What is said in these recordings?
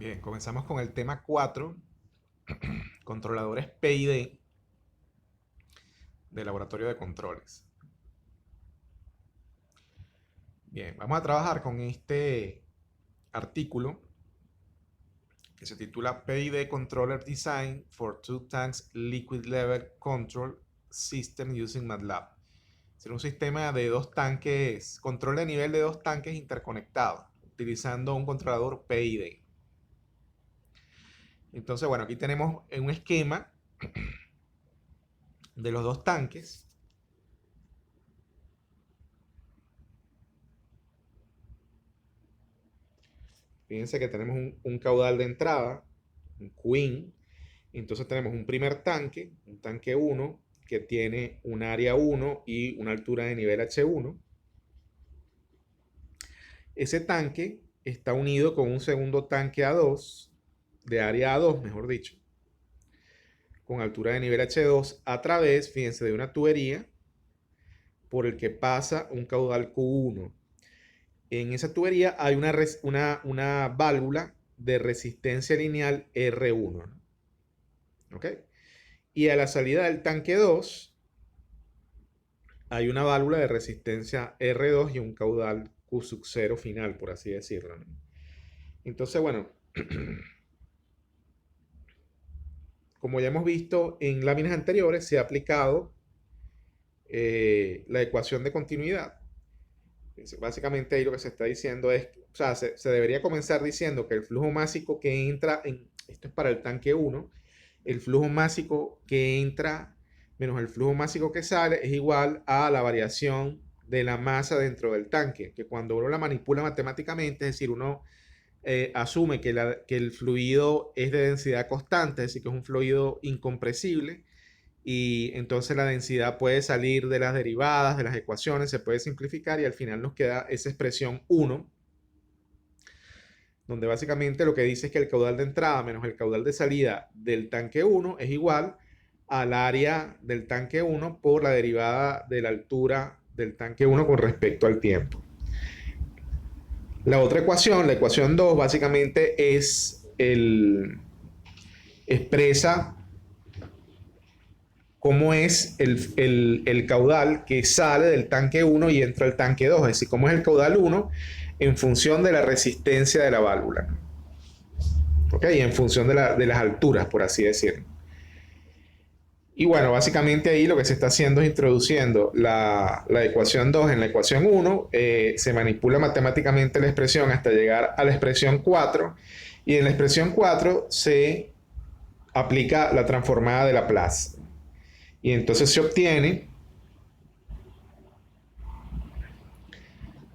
Bien, comenzamos con el tema 4, controladores PID de laboratorio de controles. Bien, vamos a trabajar con este artículo que se titula PID Controller Design for Two Tanks Liquid Level Control System Using MATLAB. Será un sistema de dos tanques, control de nivel de dos tanques interconectados, utilizando un controlador PID. Entonces, bueno, aquí tenemos un esquema de los dos tanques. Fíjense que tenemos un caudal de entrada, un queen. Entonces tenemos un primer tanque, un tanque 1, que tiene un área 1 y una altura de nivel H1. Ese tanque está unido con un segundo tanque A2, de área A2, mejor dicho, con altura de nivel H2, a través, fíjense, de una tubería por el que pasa un caudal Q1. En esa tubería hay una válvula de resistencia lineal R1, ¿no? ¿Ok? Y a la salida del tanque 2 hay una válvula de resistencia R2 y un caudal Q sub 0 final, por así decirlo, ¿no? Entonces, bueno, como ya hemos visto en láminas anteriores, se ha aplicado la ecuación de continuidad. Básicamente ahí lo que se está diciendo es, o sea, se debería comenzar diciendo que el flujo másico que entra esto es para el tanque 1, el flujo másico que entra menos el flujo másico que sale es igual a la variación de la masa dentro del tanque, que cuando uno la manipula matemáticamente, es decir, uno asume que el fluido es de densidad constante, es decir, que es un fluido incompresible, y entonces la densidad puede salir de las derivadas, de las ecuaciones, se puede simplificar y al final nos queda esa expresión 1, donde básicamente lo que dice es que el caudal de entrada menos el caudal de salida del tanque 1 es igual al área del tanque 1 por la derivada de la altura del tanque 1 con respecto al tiempo. La otra ecuación, la ecuación 2, básicamente expresa cómo es el caudal que sale del tanque 1 y entra al tanque 2, es decir, cómo es el caudal 1 en función de la resistencia de la válvula. ¿Ok? Y en función de las alturas, por así decirlo. Y bueno, básicamente ahí lo que se está haciendo es introduciendo la ecuación 2 en la ecuación 1, se manipula matemáticamente la expresión hasta llegar a la expresión 4, y en la expresión 4 se aplica la transformada de Laplace. Y entonces se obtiene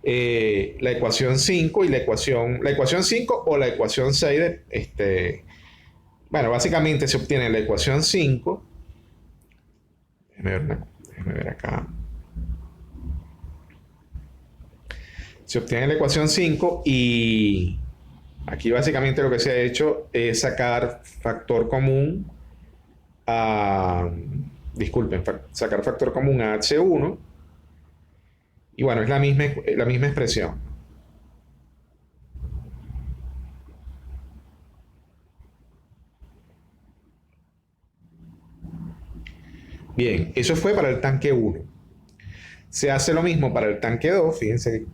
la ecuación 5 y la ecuación 5 o la ecuación 6 bueno, básicamente se obtiene la ecuación 5. Déjame ver acá. Se obtiene la ecuación 5 y aquí básicamente lo que se ha hecho es sacar factor común a, disculpen, sacar factor común a H1 y bueno, es la misma expresión. Bien, eso fue para el tanque 1. Se hace lo mismo para el tanque 2, fíjense,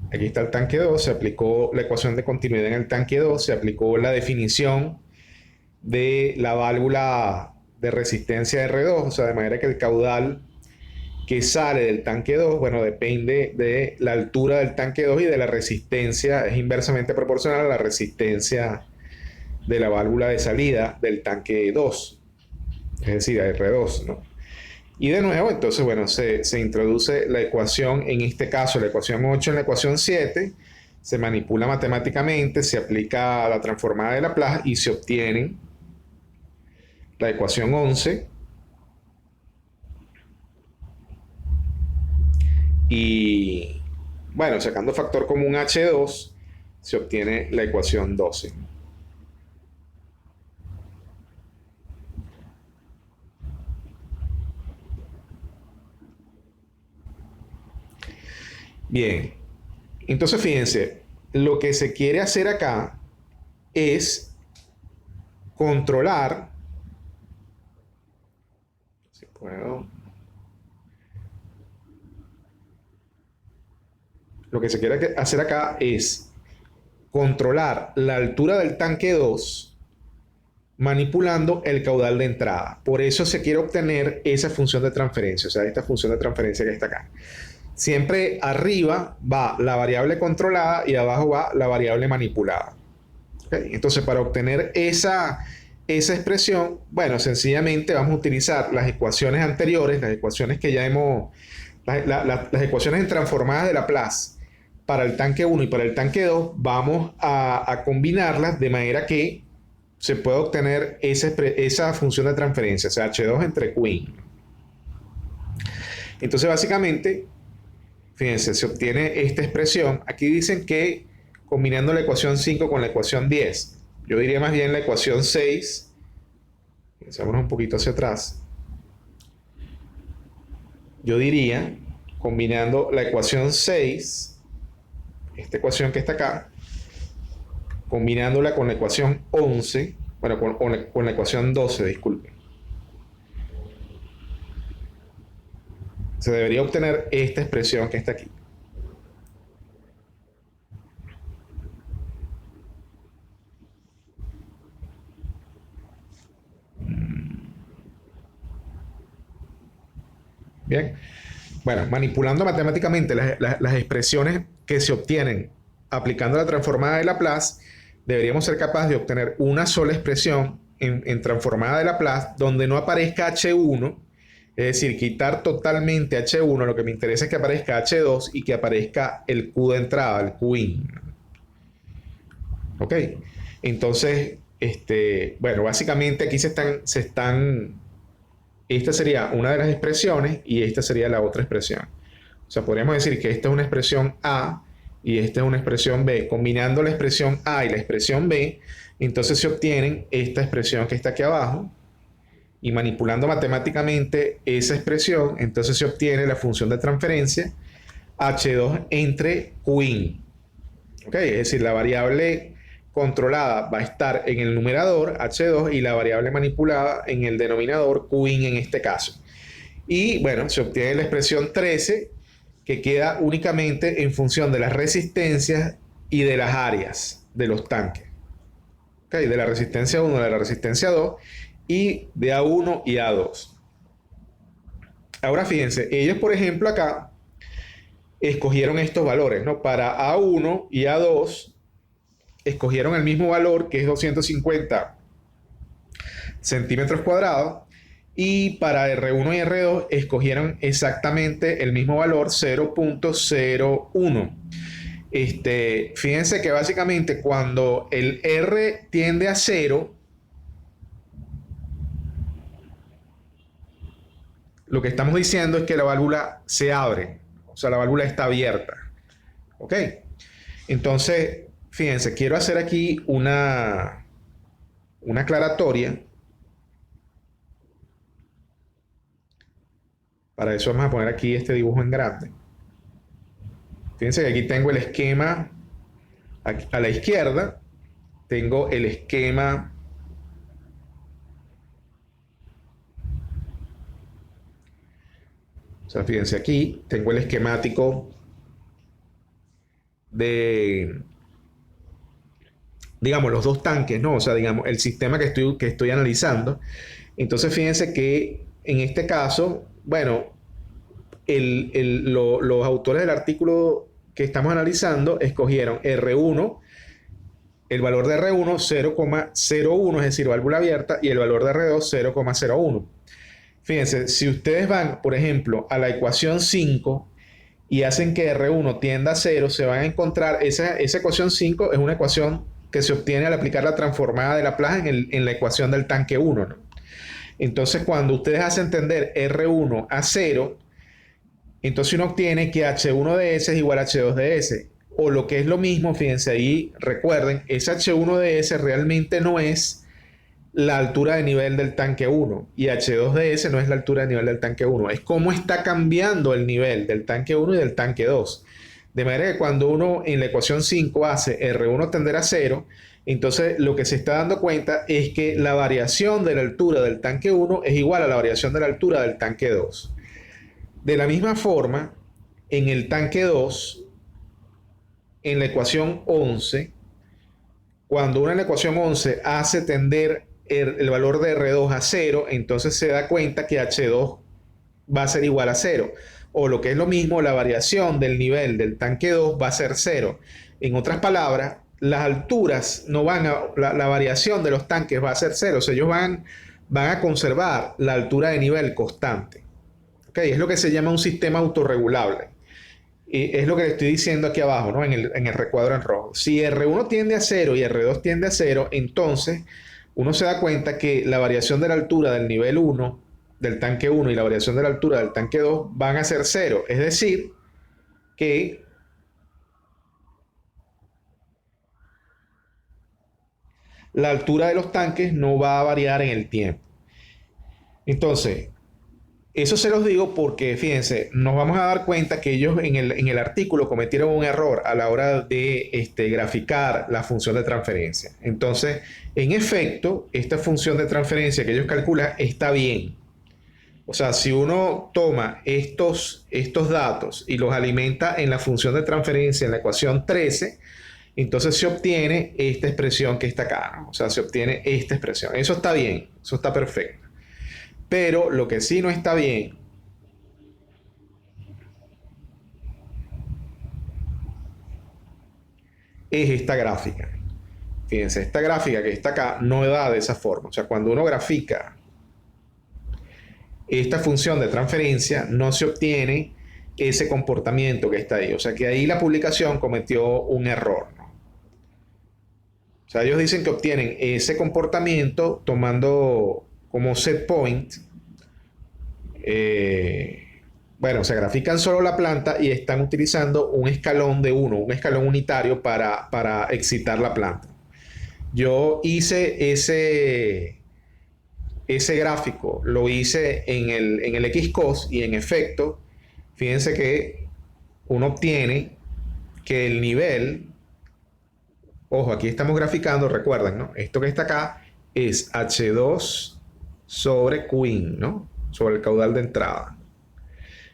aquí está el tanque 2, se aplicó la ecuación de continuidad en el tanque 2, se aplicó la definición de la válvula de resistencia R2, o sea, de manera que el caudal que sale del tanque 2, bueno, depende de la altura del tanque 2 y de la resistencia, es inversamente proporcional a la resistencia de la válvula de salida del tanque 2, es decir, a R2, ¿no? Y de nuevo, entonces, bueno, se introduce la ecuación, en este caso la ecuación 8 en la ecuación 7, se manipula matemáticamente, se aplica la transformada de Laplace y se obtiene la ecuación 11. Y bueno, sacando factor común H2, se obtiene la ecuación 12. Bien, entonces fíjense, lo que se quiere hacer acá es controlar, si puedo, lo que se quiere hacer acá es controlar la altura del tanque 2 manipulando el caudal de entrada. Por eso se quiere obtener esa función de transferencia, o sea, esta función de transferencia que está acá. Siempre arriba va la variable controlada y abajo va la variable manipulada. ¿Okay? Entonces, para obtener esa expresión, bueno, sencillamente vamos a utilizar las ecuaciones anteriores, las ecuaciones que ya hemos, las ecuaciones transformadas de Laplace para el tanque 1 y para el tanque 2, vamos a combinarlas de manera que se puede obtener esa función de transferencia, o sea, H2 entre Qin. Entonces, básicamente, fíjense, se obtiene esta expresión. Aquí dicen que combinando la ecuación 5 con la ecuación 10. Yo diría más bien la ecuación 6. Pensémonos un poquito hacia atrás. Yo diría, combinando la ecuación 6, esta ecuación que está acá, combinándola con la ecuación 11, bueno, con la ecuación 12, disculpen. Se debería obtener esta expresión que está aquí. Bien. Bueno, manipulando matemáticamente las expresiones que se obtienen aplicando la transformada de Laplace, deberíamos ser capaces de obtener una sola expresión en transformada de Laplace donde no aparezca H1, es decir, quitar totalmente H1, lo que me interesa es que aparezca H2 y que aparezca el Q de entrada, el Qin. ¿Ok? Entonces, bueno, básicamente aquí esta sería una de las expresiones y esta sería la otra expresión. O sea, podríamos decir que esta es una expresión A y esta es una expresión B. Combinando la expresión A y la expresión B, entonces se obtienen esta expresión que está aquí abajo. Y manipulando matemáticamente esa expresión, entonces se obtiene la función de transferencia H2 entre Qin. ¿Ok? Es decir, la variable controlada va a estar en el numerador H2 y la variable manipulada en el denominador Qin en este caso. Y bueno, se obtiene la expresión 13 que queda únicamente en función de las resistencias y de las áreas de los tanques. ¿Okay? De la resistencia 1 a la resistencia 2 y de A1 y A2. Ahora fíjense, ellos por ejemplo acá escogieron estos valores, ¿no? Para A1 y A2 escogieron el mismo valor que es 250 centímetros cuadrados y para R1 y R2 escogieron exactamente el mismo valor 0.01. Fíjense que básicamente cuando el R tiende a 0, lo que estamos diciendo es que la válvula se abre, o sea, la válvula está abierta. ¿Ok? Entonces, fíjense, quiero hacer aquí una aclaratoria. Para eso vamos a poner aquí este dibujo en grande. Fíjense que aquí tengo el esquema a la izquierda. Tengo el esquema o sea, fíjense aquí, tengo el esquemático de, digamos, los dos tanques, ¿no? O sea, digamos, el sistema que estoy analizando. Entonces, fíjense que en este caso, bueno, los autores del artículo que estamos analizando escogieron R1, el valor de R1 0,01, es decir, válvula abierta, y el valor de R2 0,01. Fíjense, si ustedes van, por ejemplo, a la ecuación 5 y hacen que R1 tienda a 0, se van a encontrar, esa ecuación 5 es una ecuación que se obtiene al aplicar la transformada de Laplace en la ecuación del tanque 1, ¿no? Entonces, cuando ustedes hacen tender R1 a 0, entonces uno obtiene que H1 de S es igual a H2 de S. O lo que es lo mismo, fíjense ahí, recuerden, ese H1 de S realmente no es la altura de nivel del tanque 1 y H2DS no es la altura de nivel del tanque 1, es cómo está cambiando el nivel del tanque 1 y del tanque 2. De manera que cuando uno en la ecuación 5 hace R1 tender a 0, Entonces, lo que se está dando cuenta es que la variación de la altura del tanque 1 es igual a la variación de la altura del tanque 2. De la misma forma, en el tanque 2, en la ecuación 11, cuando uno en la ecuación 11 hace tender el valor de R2 a 0, entonces se da cuenta que H2 va a ser igual a 0. O lo que es lo mismo, la variación del nivel del tanque 2 va a ser 0. En otras palabras, las alturas no van a, la variación de los tanques va a ser 0. O sea, ellos van a conservar la altura de nivel constante. ¿Okay? Es lo que se llama un sistema autorregulable. Y es lo que le estoy diciendo aquí abajo, ¿no? En el recuadro en rojo. Si R1 tiende a 0 y R2 tiende a 0, entonces uno se da cuenta que la variación de la altura del nivel 1, del tanque 1, y la variación de la altura del tanque 2 van a ser 0. Es decir, que la altura de los tanques no va a variar en el tiempo. Entonces, eso se los digo porque, fíjense, nos vamos a dar cuenta que ellos en el artículo cometieron un error a la hora de graficar la función de transferencia. Entonces, en efecto, esta función de transferencia que ellos calculan está bien. O sea, si uno toma estos datos y los alimenta en la función de transferencia en la ecuación 13, entonces se obtiene esta expresión que está acá, ¿no? O sea, se obtiene esta expresión. Eso está bien, eso está perfecto. Pero lo que sí no está bien es esta gráfica. Fíjense, esta gráfica que está acá no da de esa forma. O sea, cuando uno grafica esta función de transferencia, no se obtiene ese comportamiento que está ahí. O sea, que ahí la publicación cometió un error, ¿no? O sea, ellos dicen que obtienen ese comportamiento tomando como set point. Bueno, se grafican solo la planta y están utilizando un escalón de 1, un escalón unitario para excitar la planta. Yo hice ese gráfico, lo hice en el XCOS y en efecto, fíjense que uno obtiene que el nivel, ojo, aquí estamos graficando, recuerden, ¿no? Esto que está acá es H2 sobre Qin, ¿no? Sobre el caudal de entrada.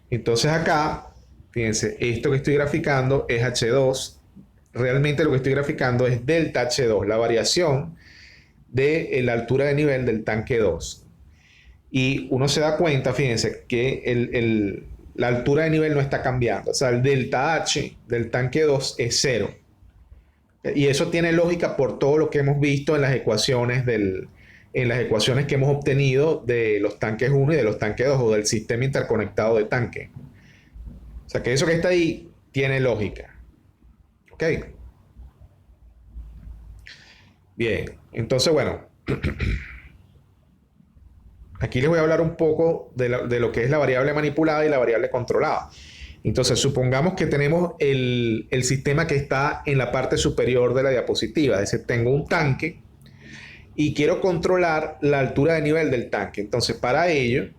Entonces acá, fíjense, esto que estoy graficando es H2. Realmente lo que estoy graficando es delta H2, la variación de la altura de nivel del tanque 2. Y uno se da cuenta, fíjense, que la altura de nivel no está cambiando. O sea, el delta H del tanque 2 es 0. Y eso tiene lógica por todo lo que hemos visto en las ecuaciones que hemos obtenido de los tanques 1 y de los tanques 2 o del sistema interconectado de tanques. O sea que eso que está ahí tiene lógica. ¿Ok? Bien, entonces bueno, aquí les voy a hablar un poco de lo que es la variable manipulada y la variable controlada. Entonces, supongamos que tenemos el sistema que está en la parte superior de la diapositiva. Es decir, tengo un tanque y quiero controlar la altura de nivel del tanque. Entonces, para ello,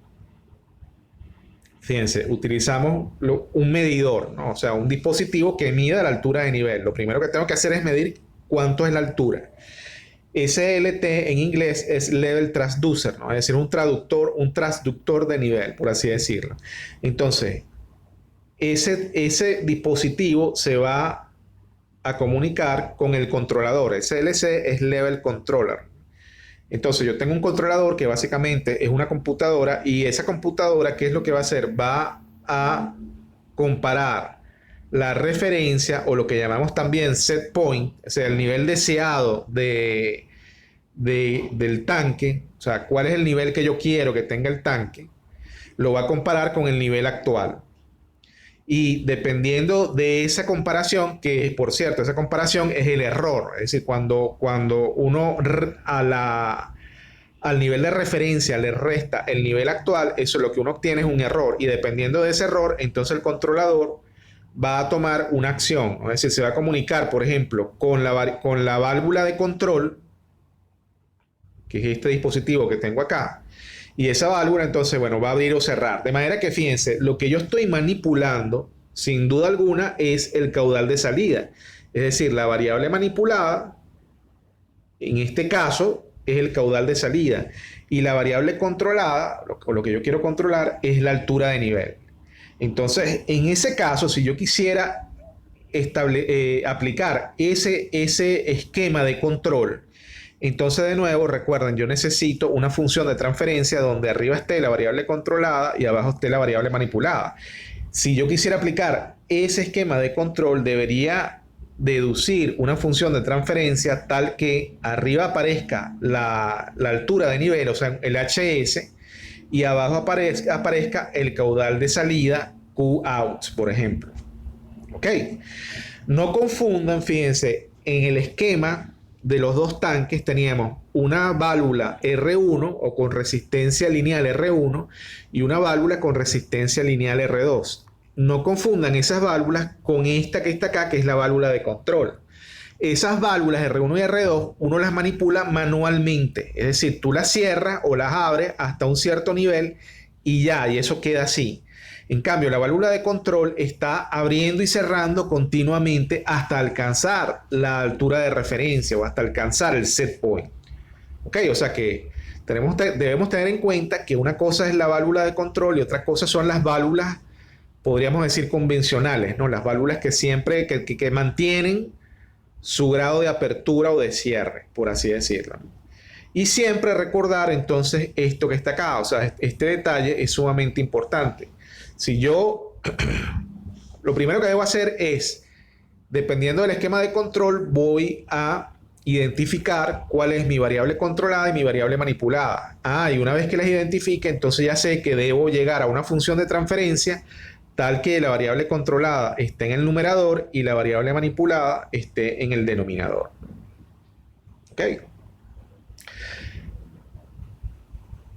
fíjense, utilizamos un medidor, ¿no? O sea, un dispositivo que mida la altura de nivel. Lo primero que tengo que hacer es medir cuánto es la altura. SLT en inglés es Level Transducer, ¿no? Es decir, un transductor de nivel, por así decirlo. Entonces, ese dispositivo se va a comunicar con el controlador. SLC es Level Controller. Entonces yo tengo un controlador que básicamente es una computadora y esa computadora, ¿qué es lo que va a hacer? Va a comparar la referencia o lo que llamamos también set point, o sea, el nivel deseado del tanque, o sea, cuál es el nivel que yo quiero que tenga el tanque, lo va a comparar con el nivel actual. Y dependiendo de esa comparación, que por cierto, esa comparación es el error. Es decir, cuando uno al nivel de referencia le resta el nivel actual, eso es lo que uno obtiene es un error. Y dependiendo de ese error, entonces el controlador va a tomar una acción. Es decir, se va a comunicar, por ejemplo, con la válvula de control, que es este dispositivo que tengo acá. Y esa válvula entonces, bueno, va a abrir o cerrar. De manera que fíjense, lo que yo estoy manipulando, sin duda alguna, es el caudal de salida. Es decir, la variable manipulada En este caso es el caudal de salida. Y la variable controlada, o lo que yo quiero controlar, es la altura de nivel. Entonces, en ese caso, si yo quisiera aplicar ese esquema de control, entonces de nuevo, recuerden, yo necesito una función de transferencia donde arriba esté la variable controlada y abajo esté la variable manipulada. Si yo quisiera aplicar ese esquema de control, debería deducir una función de transferencia tal que arriba aparezca la altura de nivel, o sea, el HS, y abajo aparezca el caudal de salida Qout, por ejemplo. ¿Ok? No confundan, fíjense, en el esquema de los dos tanques teníamos una válvula R1 o con resistencia lineal R1 y una válvula con resistencia lineal R2. No confundan esas válvulas con esta que está acá, que es la válvula de control. Esas válvulas R1 y R2 uno las manipula manualmente, es decir, tú las cierras o las abres hasta un cierto nivel y ya, y eso queda así. En cambio, la válvula de control está abriendo y cerrando continuamente hasta alcanzar la altura de referencia o hasta alcanzar el set point. ¿Ok? O sea que debemos tener en cuenta que una cosa es la válvula de control y otra cosa son las válvulas, podríamos decir, convencionales, ¿no? Las válvulas que siempre, que mantienen su grado de apertura o de cierre, por así decirlo. Y siempre recordar entonces esto que está acá, o sea, este detalle es sumamente importante. Si yo, lo primero que debo hacer es, dependiendo del esquema de control, voy a identificar cuál es mi variable controlada y mi variable manipulada. Y una vez que las identifique, entonces ya sé que debo llegar a una función de transferencia tal que la variable controlada esté en el numerador y la variable manipulada esté en el denominador. ¿Ok?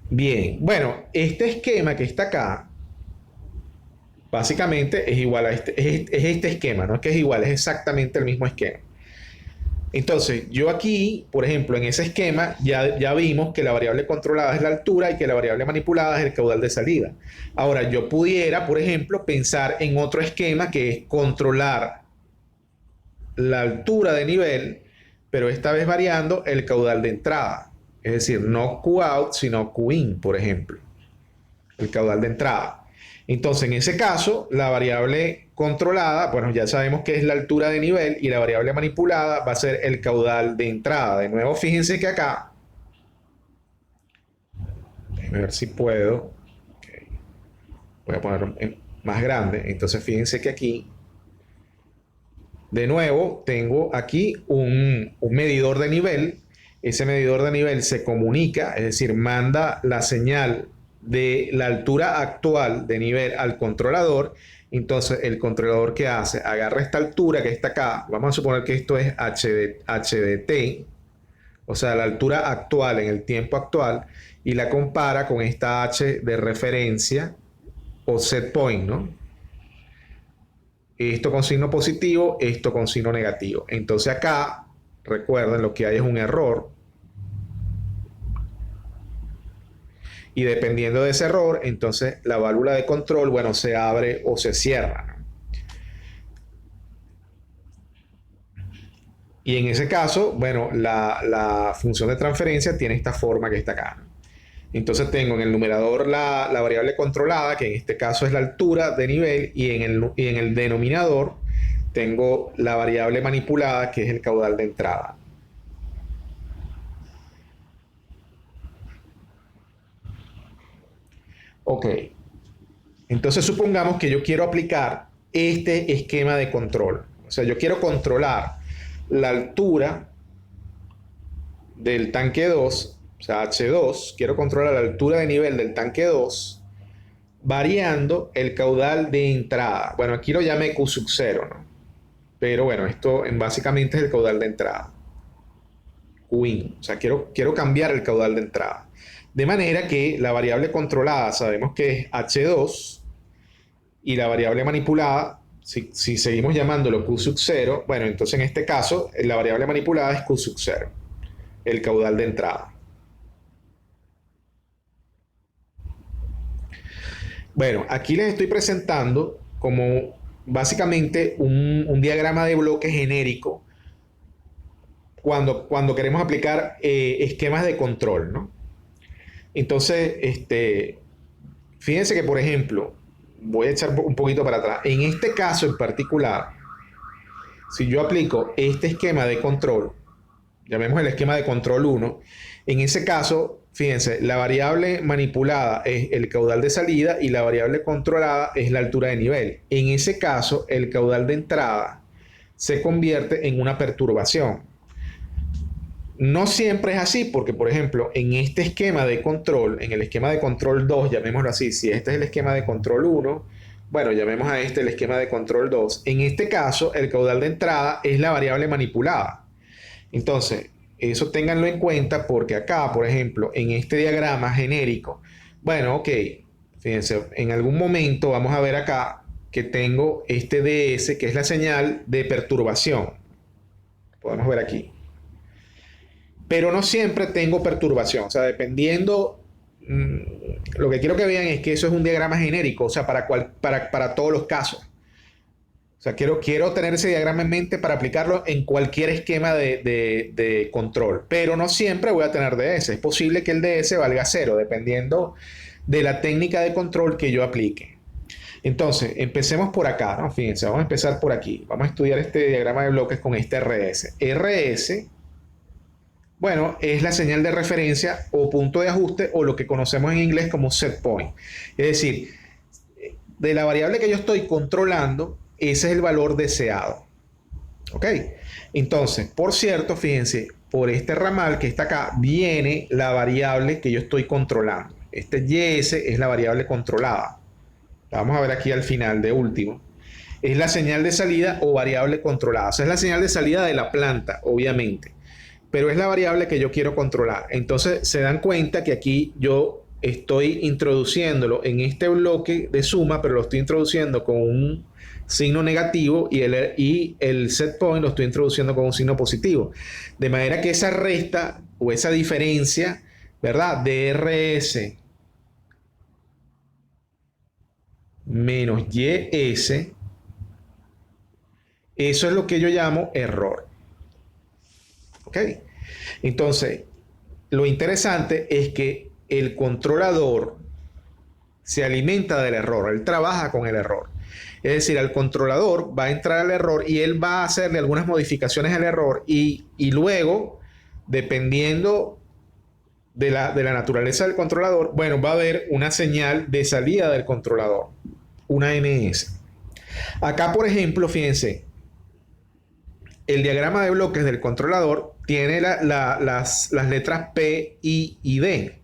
Bien, bueno, este esquema que está acá, básicamente es igual a este esquema, no es que es igual, es exactamente el mismo esquema. Entonces, yo aquí, por ejemplo, en ese esquema ya vimos que la variable controlada es la altura y que la variable manipulada es el caudal de salida. Ahora, yo pudiera, por ejemplo, pensar en otro esquema que es controlar la altura de nivel, pero esta vez variando el caudal de entrada. Es decir, no Qout, sino Qin, por ejemplo. El caudal de entrada. Entonces, en ese caso, la variable controlada, bueno, ya sabemos que es la altura de nivel y la variable manipulada va a ser el caudal de entrada. De nuevo, fíjense que acá, déjenme ver si puedo, okay. Voy a ponerlo más grande, entonces fíjense que aquí, de nuevo, tengo aquí un medidor de nivel. Ese medidor de nivel se comunica, es decir, manda la señal de la altura actual de nivel al controlador. Entonces el controlador, ¿qué hace? Agarra esta altura que está acá, vamos a suponer que esto es HDT, o sea, la altura actual en el tiempo actual, y la compara con esta H de referencia o set point, ¿no? Esto con signo positivo, esto con signo negativo. Entonces acá, recuerden, lo que hay es un error. Y dependiendo de ese error, entonces la válvula de control, bueno, se abre o se cierra, ¿no? Y en ese caso, bueno, la función de transferencia tiene esta forma que está acá, ¿no? Entonces tengo en el numerador la variable controlada, que en este caso es la altura de nivel, y en el denominador tengo la variable manipulada, que es el caudal de entrada. Ok. Entonces supongamos que yo quiero aplicar este esquema de control. O sea, yo quiero controlar la altura del tanque 2, o sea, H2. Quiero controlar la altura de nivel del tanque 2 variando el caudal de entrada. Bueno, aquí lo llamé Q sub 0, ¿no? Pero bueno, esto básicamente es el caudal de entrada. Qin. O sea, quiero cambiar el caudal de entrada. De manera que la variable controlada sabemos que es H2 y la variable manipulada, si seguimos llamándolo Q sub 0, bueno, entonces en este caso la variable manipulada es Q sub 0, el caudal de entrada. Bueno, aquí les estoy presentando como básicamente un diagrama de bloque genérico cuando queremos aplicar esquemas de control, ¿no? Entonces, fíjense que, por ejemplo, voy a echar un poquito para atrás. En este caso en particular, si yo aplico este esquema de control, llamemos el esquema de control 1, en ese caso, fíjense, la variable manipulada es el caudal de salida y la variable controlada es la altura de nivel. En ese caso, el caudal de entrada se convierte en una perturbación. No siempre es así, porque por ejemplo, en este esquema de control, en el esquema de control 2, llamémoslo así, si este es el esquema de control 1, bueno, llamemos a este el esquema de control 2. En este caso, el caudal de entrada es la variable manipulada. Entonces, eso ténganlo en cuenta porque acá, por ejemplo, en este diagrama genérico, bueno, ok, fíjense, en algún momento vamos a ver acá que tengo este ds, que es la señal de perturbación. Podemos ver aquí. Pero no siempre tengo perturbación. O sea, dependiendo, lo que quiero que vean es que eso es un diagrama genérico, o sea, para todos los casos. O sea, quiero tener ese diagrama en mente para aplicarlo en cualquier esquema de control. Pero no siempre voy a tener DS. Es posible que el DS valga 0, dependiendo de la técnica de control que yo aplique. Entonces, empecemos por acá, ¿no? Fíjense, vamos a empezar por aquí. Vamos a estudiar este diagrama de bloques con este RS. RS, bueno, es la señal de referencia o punto de ajuste o lo que conocemos en inglés como set point. Es decir, de la variable que yo estoy controlando, ese es el valor deseado. ¿Ok? Entonces, por cierto, fíjense, por este ramal que está acá, viene la variable que yo estoy controlando. Este YS es la variable controlada. La vamos a ver aquí al final de último. Es la señal de salida o variable controlada. O sea, es la señal de salida de la planta, obviamente. Pero es la variable que yo quiero controlar. Entonces, se dan cuenta que aquí yo estoy introduciéndolo en este bloque de suma, pero lo estoy introduciendo con un signo negativo y el set point lo estoy introduciendo con un signo positivo. De manera que esa resta o esa diferencia, ¿verdad? De RS menos YS, eso es lo que yo llamo error. ¿Ok? Entonces, lo interesante es que el controlador se alimenta del error, él trabaja con el error. Es decir, al controlador va a entrar al error y él va a hacerle algunas modificaciones al error y luego, dependiendo de la naturaleza del controlador, bueno, va a haber una señal de salida del controlador, una MS. Acá, por ejemplo, fíjense, el diagrama de bloques del controlador tiene las letras P, I y D.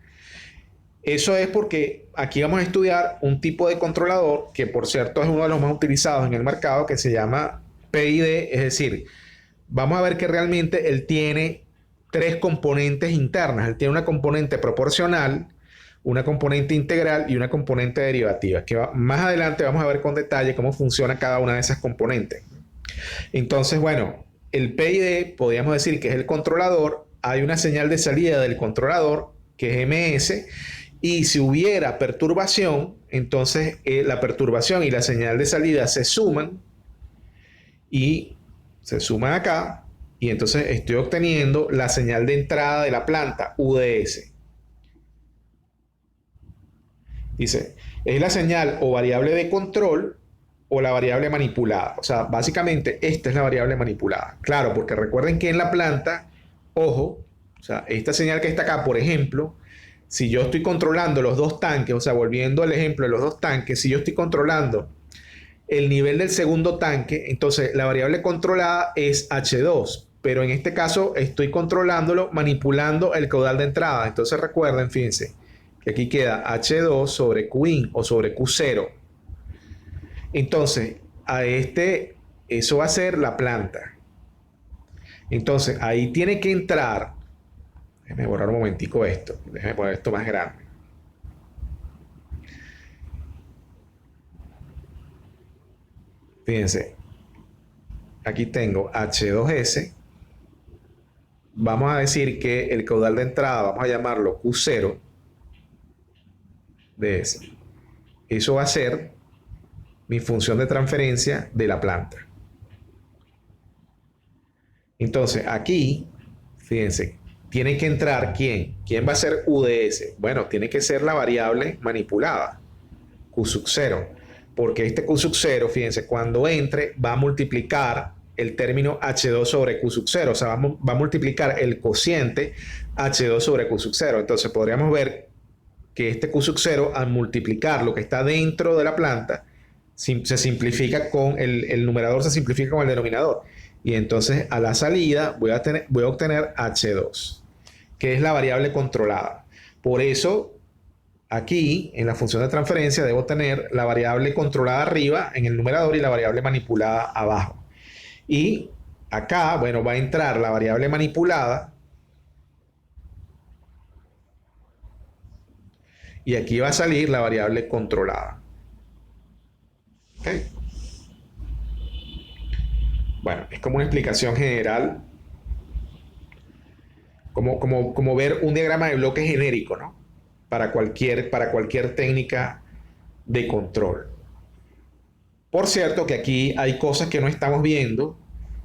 Eso es porque aquí vamos a estudiar un tipo de controlador que, por cierto, es uno de los más utilizados en el mercado, que se llama PID. Es decir, vamos a ver que realmente él tiene tres componentes internas. Él tiene una componente proporcional, una componente integral y una componente derivativa, que más adelante vamos a ver con detalle cómo funciona cada una de esas componentes. Entonces, bueno, el PID podríamos decir que es el controlador. Hay una señal de salida del controlador, que es MS, y si hubiera perturbación, entonces la perturbación y la señal de salida se suman y se suman acá, y entonces estoy obteniendo la señal de entrada de la planta, UDS. Dice, es la señal o variable de control o la variable manipulada. O sea, básicamente esta es la variable manipulada. Claro, porque recuerden que en la planta, ojo, o sea, esta señal que está acá, por ejemplo, si yo estoy controlando los dos tanques, o sea, volviendo al ejemplo de los dos tanques, si yo estoy controlando el nivel del segundo tanque, entonces la variable controlada es H2, pero en este caso estoy controlándolo manipulando el caudal de entrada. Entonces recuerden, fíjense, que aquí queda H2 sobre Qin o sobre Q0. Entonces, eso va a ser la planta. Entonces, ahí tiene que entrar. Déjenme borrar un momentico esto. Déjenme poner esto más grande. Fíjense. Aquí tengo H2S. Vamos a decir que el caudal de entrada, vamos a llamarlo Q0 de S. Eso va a ser mi función de transferencia de la planta. Entonces, aquí Fíjense, tiene que entrar ¿quién? ¿Quién va a ser UDS? Bueno, tiene que ser la variable manipulada, Q sub 0. Porque este Q sub 0, fíjense, cuando entre va a multiplicar el término H2 sobre Q sub 0. O sea, va a multiplicar el cociente H2 sobre Q sub 0. Entonces podríamos ver que este Q sub 0, al multiplicar lo que está dentro de la planta, se simplifica con el numerador, se simplifica con el denominador. Y entonces a la salida voy a obtener H2, que es la variable controlada. Por eso, aquí en la función de transferencia debo tener la variable controlada arriba en el numerador y la variable manipulada abajo. Y acá, bueno, va a entrar la variable manipulada. Y aquí va a salir la variable controlada. ¿Ok? Bueno, es como una explicación general, como ver un diagrama de bloque genérico, ¿no? Para cualquier técnica de control. Por cierto que aquí hay cosas que no estamos viendo,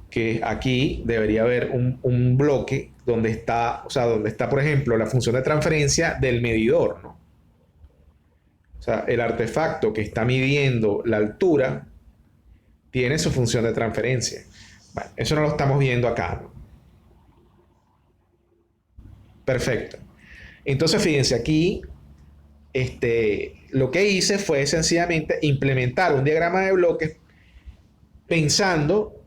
que aquí debería haber un bloque donde está, o sea, donde está, por ejemplo, la función de transferencia del medidor, ¿no? O sea, el artefacto que está midiendo la altura tiene su función de transferencia. Bueno, eso no lo estamos viendo acá, ¿no? Perfecto. Entonces, fíjense, aquí lo que hice fue sencillamente implementar un diagrama de bloques pensando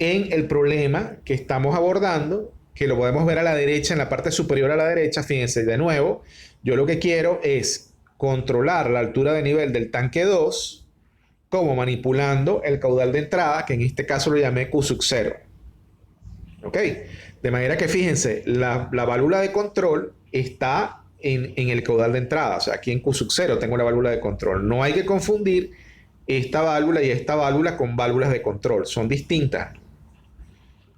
en el problema que estamos abordando, que lo podemos ver a la derecha, en la parte superior a la derecha. Fíjense, de nuevo, yo lo que quiero es controlar la altura de nivel del tanque 2, como manipulando el caudal de entrada, que en este caso lo llamé Q sub 0. ¿Ok? De manera que fíjense, la válvula de control está en el caudal de entrada. O sea, aquí en Q sub 0 tengo la válvula de control. No hay que confundir esta válvula y esta válvula con válvulas de control. Son distintas.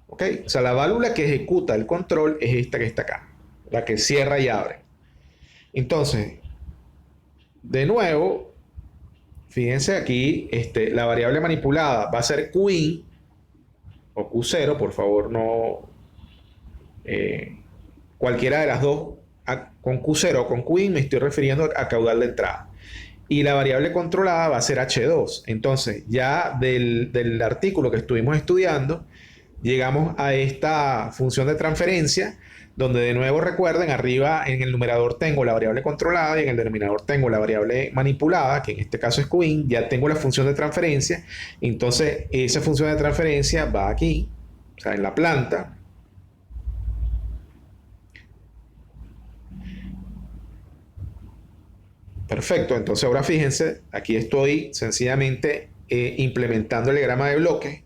¿Ok? O sea, la válvula que ejecuta el control es esta que está acá. La que cierra y abre. Entonces, de nuevo, fíjense aquí, la variable manipulada va a ser Qin o Q0, por favor, no cualquiera de las dos, con Q0 o con Qin me estoy refiriendo a caudal de entrada. Y la variable controlada va a ser H2. Entonces, ya del artículo que estuvimos estudiando, llegamos a esta función de transferencia, donde de nuevo recuerden, arriba en el numerador tengo la variable controlada y en el denominador tengo la variable manipulada, que en este caso es Qin. Ya tengo la función de transferencia. Entonces, esa función de transferencia va aquí, o sea, en la planta. Perfecto, entonces ahora fíjense, aquí estoy sencillamente implementando el diagrama de bloques.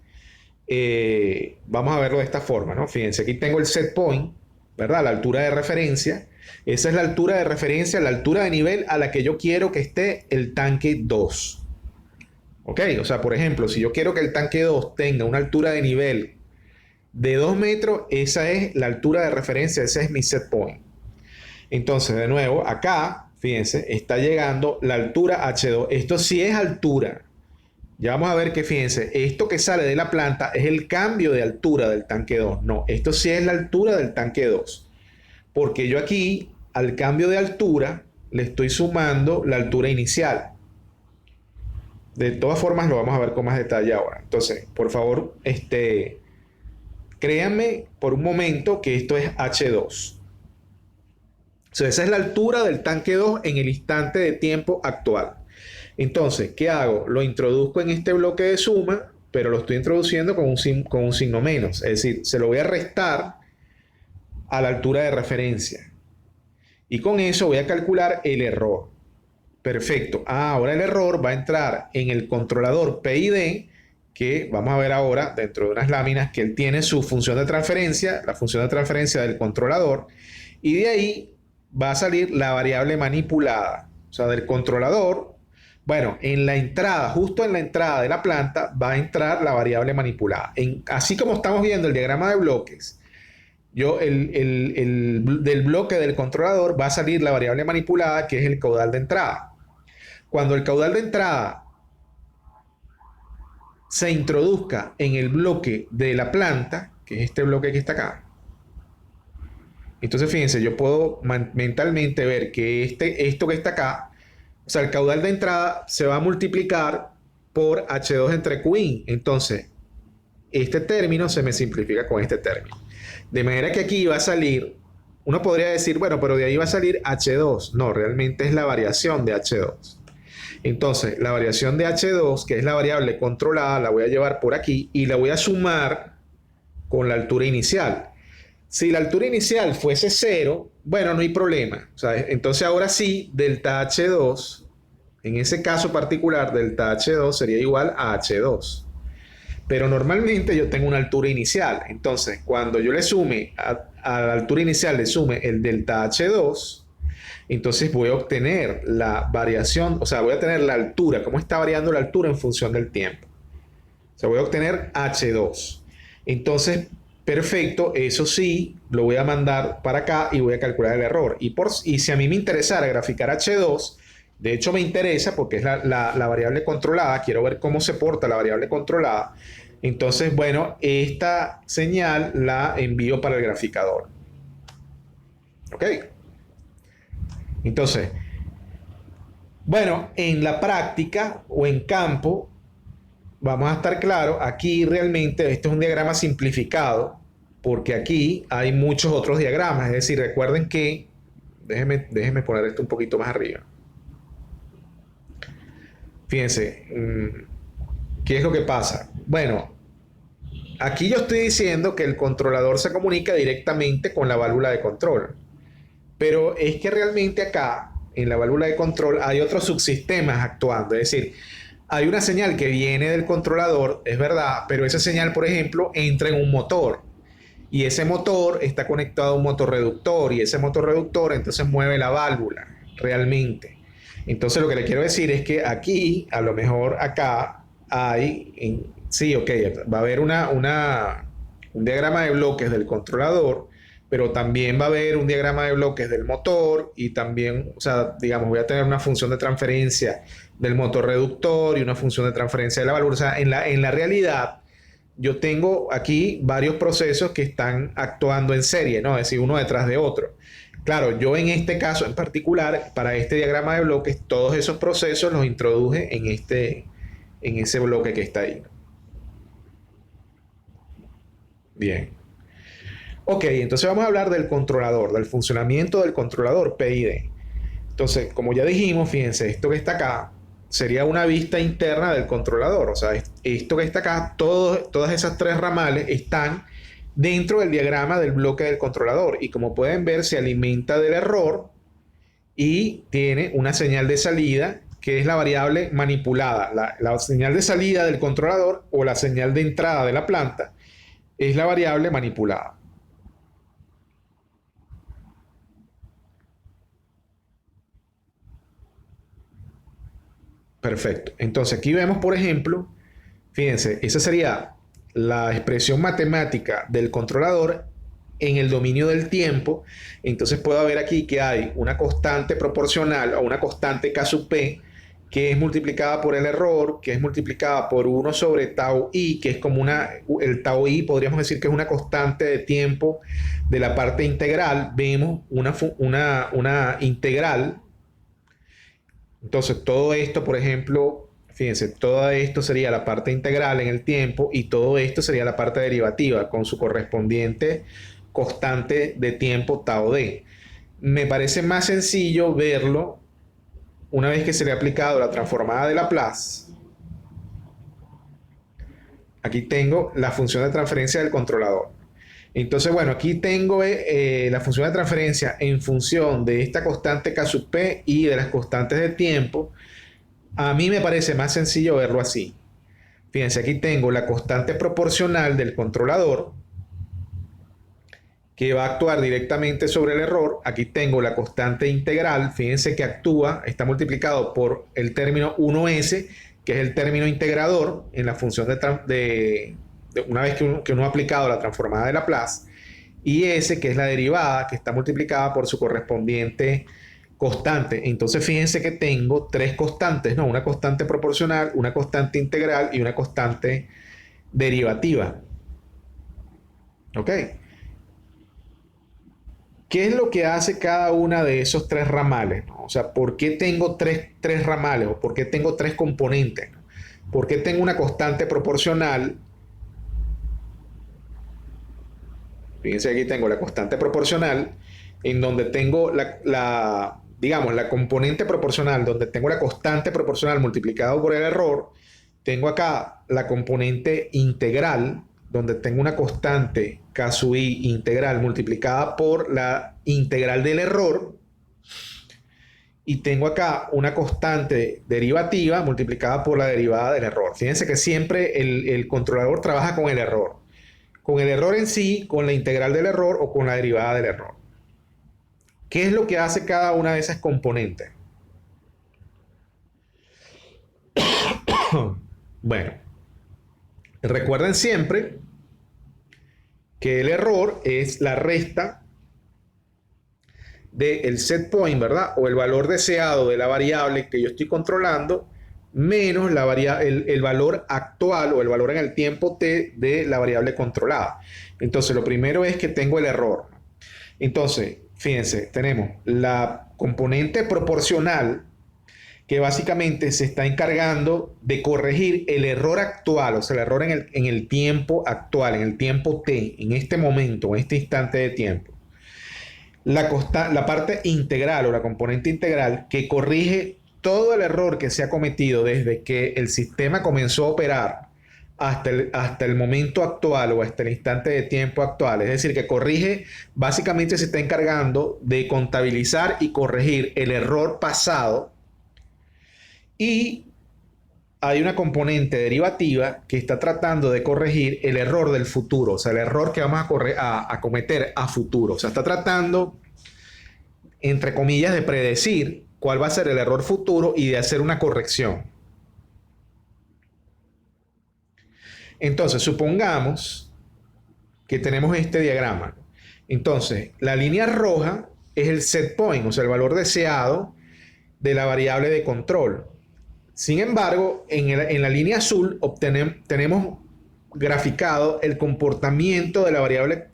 Vamos a verlo de esta forma, ¿no? Fíjense, aquí tengo el set point, ¿verdad? La altura de referencia. Esa es la altura de referencia, la altura de nivel a la que yo quiero que esté el tanque 2. ¿Ok? O sea, por ejemplo, si yo quiero que el tanque 2 tenga una altura de nivel de 2 metros, esa es la altura de referencia, ese es mi set point. Entonces, de nuevo, acá, fíjense, está llegando la altura H2. Esto sí es altura. Ya vamos a ver que, fíjense, esto que sale de la planta es el cambio de altura del tanque 2. No, esto sí es la altura del tanque 2. Porque yo aquí, al cambio de altura, le estoy sumando la altura inicial. De todas formas, lo vamos a ver con más detalle ahora. Entonces, por favor, créanme por un momento que esto es H2. O sea, esa es la altura del tanque 2 en el instante de tiempo actual. Entonces, ¿qué hago? Lo introduzco en este bloque de suma, pero lo estoy introduciendo con un signo menos. Es decir, se lo voy a restar a la altura de referencia. Y con eso voy a calcular el error. Perfecto. Ahora el error va a entrar en el controlador PID, que vamos a ver ahora dentro de unas láminas que él tiene su función de transferencia, la función de transferencia del controlador, y de ahí va a salir la variable manipulada, o sea, del controlador. Bueno, en la entrada, justo en la entrada de la planta, va a entrar la variable manipulada. Así como estamos viendo el diagrama de bloques, del bloque del controlador va a salir la variable manipulada, que es el caudal de entrada. Cuando el caudal de entrada se introduzca en el bloque de la planta, que es este bloque que está acá. Entonces, fíjense, yo puedo mentalmente ver que esto que está acá, o sea, el caudal de entrada se va a multiplicar por H2 entre Qin. Entonces, este término se me simplifica con este término. De manera que aquí va a salir, uno podría decir, bueno, pero de ahí va a salir H2. No, realmente es la variación de H2. Entonces, la variación de H2, que es la variable controlada, la voy a llevar por aquí y la voy a sumar con la altura inicial. Si la altura inicial fuese 0, bueno, no hay problema. O sea, entonces ahora sí, delta H2, en ese caso particular, delta H2 sería igual a H2. Pero normalmente yo tengo una altura inicial. Entonces, cuando yo le sume a la altura inicial, le sume el delta H2, entonces voy a obtener la variación, o sea, voy a tener la altura, cómo está variando la altura en función del tiempo. O sea, voy a obtener H2. Entonces, perfecto, eso sí, lo voy a mandar para acá y voy a calcular el error. Y si a mí me interesara graficar H2, de hecho me interesa porque es la variable controlada, quiero ver cómo se porta la variable controlada. Entonces, bueno, esta señal la envío para el graficador. ¿Ok? Entonces, bueno, en la práctica o en campo, vamos a estar claros, aquí realmente este es un diagrama simplificado, porque aquí hay muchos otros diagramas. Es decir, recuerden que, déjenme poner esto un poquito más arriba. Fíjense, ¿qué es lo que pasa? Bueno, aquí yo estoy diciendo que el controlador se comunica directamente con la válvula de control. Pero es que realmente acá, en la válvula de control, hay otros subsistemas actuando. Es decir, hay una señal que viene del controlador, es verdad, pero esa señal, por ejemplo, entra en un motor. Y ese motor está conectado a un motorreductor. Y ese motorreductor entonces mueve la válvula, realmente. Entonces lo que le quiero decir es que aquí, a lo mejor acá, hay... sí, ok, va a haber un diagrama de bloques del controlador, pero también va a haber un diagrama de bloques del motor y también, o sea, digamos, voy a tener una función de transferencia del motor reductor y una función de transferencia de la válvula. O sea, en la realidad, yo tengo aquí varios procesos que están actuando en serie, ¿no? Es decir, uno detrás de otro. Claro, yo en este caso en particular, para este diagrama de bloques, todos esos procesos los introduje en ese bloque que está ahí. Bien. Ok, entonces vamos a hablar del controlador, del funcionamiento del controlador PID. Entonces, como ya dijimos, fíjense, esto que está acá sería una vista interna del controlador. O sea, esto que está acá, todas esas tres ramales están dentro del diagrama del bloque del controlador. Y como pueden ver, se alimenta del error y tiene una señal de salida que es la variable manipulada. La señal de salida del controlador o la señal de entrada de la planta es la variable manipulada. Perfecto. Entonces aquí vemos, por ejemplo, fíjense, esa sería la expresión matemática del controlador en el dominio del tiempo. Entonces puedo ver aquí que hay una constante proporcional o una constante K sub P que es multiplicada por el error, que es multiplicada por 1 sobre tau i, que es como el tau i podríamos decir que es una constante de tiempo de la parte integral. Vemos una integral. Entonces, todo esto, por ejemplo, fíjense, todo esto sería la parte integral en el tiempo y todo esto sería la parte derivativa con su correspondiente constante de tiempo tau d. Me parece más sencillo verlo una vez que se le ha aplicado la transformada de Laplace. Aquí tengo la función de transferencia del controlador. Entonces, bueno, aquí tengo la función de transferencia en función de esta constante K sub P y de las constantes de tiempo. A mí me parece más sencillo verlo así. Fíjense, aquí tengo la constante proporcional del controlador que va a actuar directamente sobre el error. Aquí tengo la constante integral. Fíjense que actúa, está multiplicado por el término 1s, que es el término integrador en la función una vez que uno ha aplicado la transformada de Laplace, y S, que es la derivada, que está multiplicada por su correspondiente constante. Entonces fíjense que tengo tres constantes, ¿no? Una constante proporcional, una constante integral y una constante derivativa. ¿Ok? ¿Qué es lo que hace cada una de esos tres ramales, ¿no? O sea, ¿por qué tengo tres ramales o por qué tengo tres componentes, ¿no? ¿Por qué tengo una constante proporcional? Fíjense, aquí tengo la constante proporcional, en donde tengo digamos, la componente proporcional, donde tengo la constante proporcional multiplicado por el error. Tengo acá la componente integral, donde tengo una constante K sub i integral multiplicada por la integral del error. Y tengo acá una constante derivativa multiplicada por la derivada del error. Fíjense que siempre el controlador trabaja con el error. Con el error en sí, con la integral del error o con la derivada del error. ¿Qué es lo que hace cada una de esas componentes? Bueno, recuerden siempre que el error es la resta del set point, ¿verdad? O el valor deseado de la variable que yo estoy controlando menos el valor actual o el valor en el tiempo t de la variable controlada. Entonces, lo primero es que tengo el error. Entonces, fíjense, tenemos la componente proporcional que básicamente se está encargando de corregir el error actual, o sea, el error en el tiempo actual, en el tiempo t, en este momento, en este instante de tiempo. La parte integral o la componente integral que corrige todo el error que se ha cometido desde que el sistema comenzó a operar hasta el momento actual o hasta el instante de tiempo actual. Es decir, que corrige, básicamente se está encargando de contabilizar y corregir el error pasado. Y hay una componente derivativa que está tratando de corregir el error del futuro, o sea, el error que vamos a cometer a futuro. O sea, está tratando, entre comillas, de predecir cuál va a ser el error futuro y de hacer una corrección. Entonces, supongamos que tenemos este diagrama. Entonces, la línea roja es el set point, o sea, el valor deseado de la variable de control. Sin embargo, en la línea azul tenemos graficado el comportamiento de la variable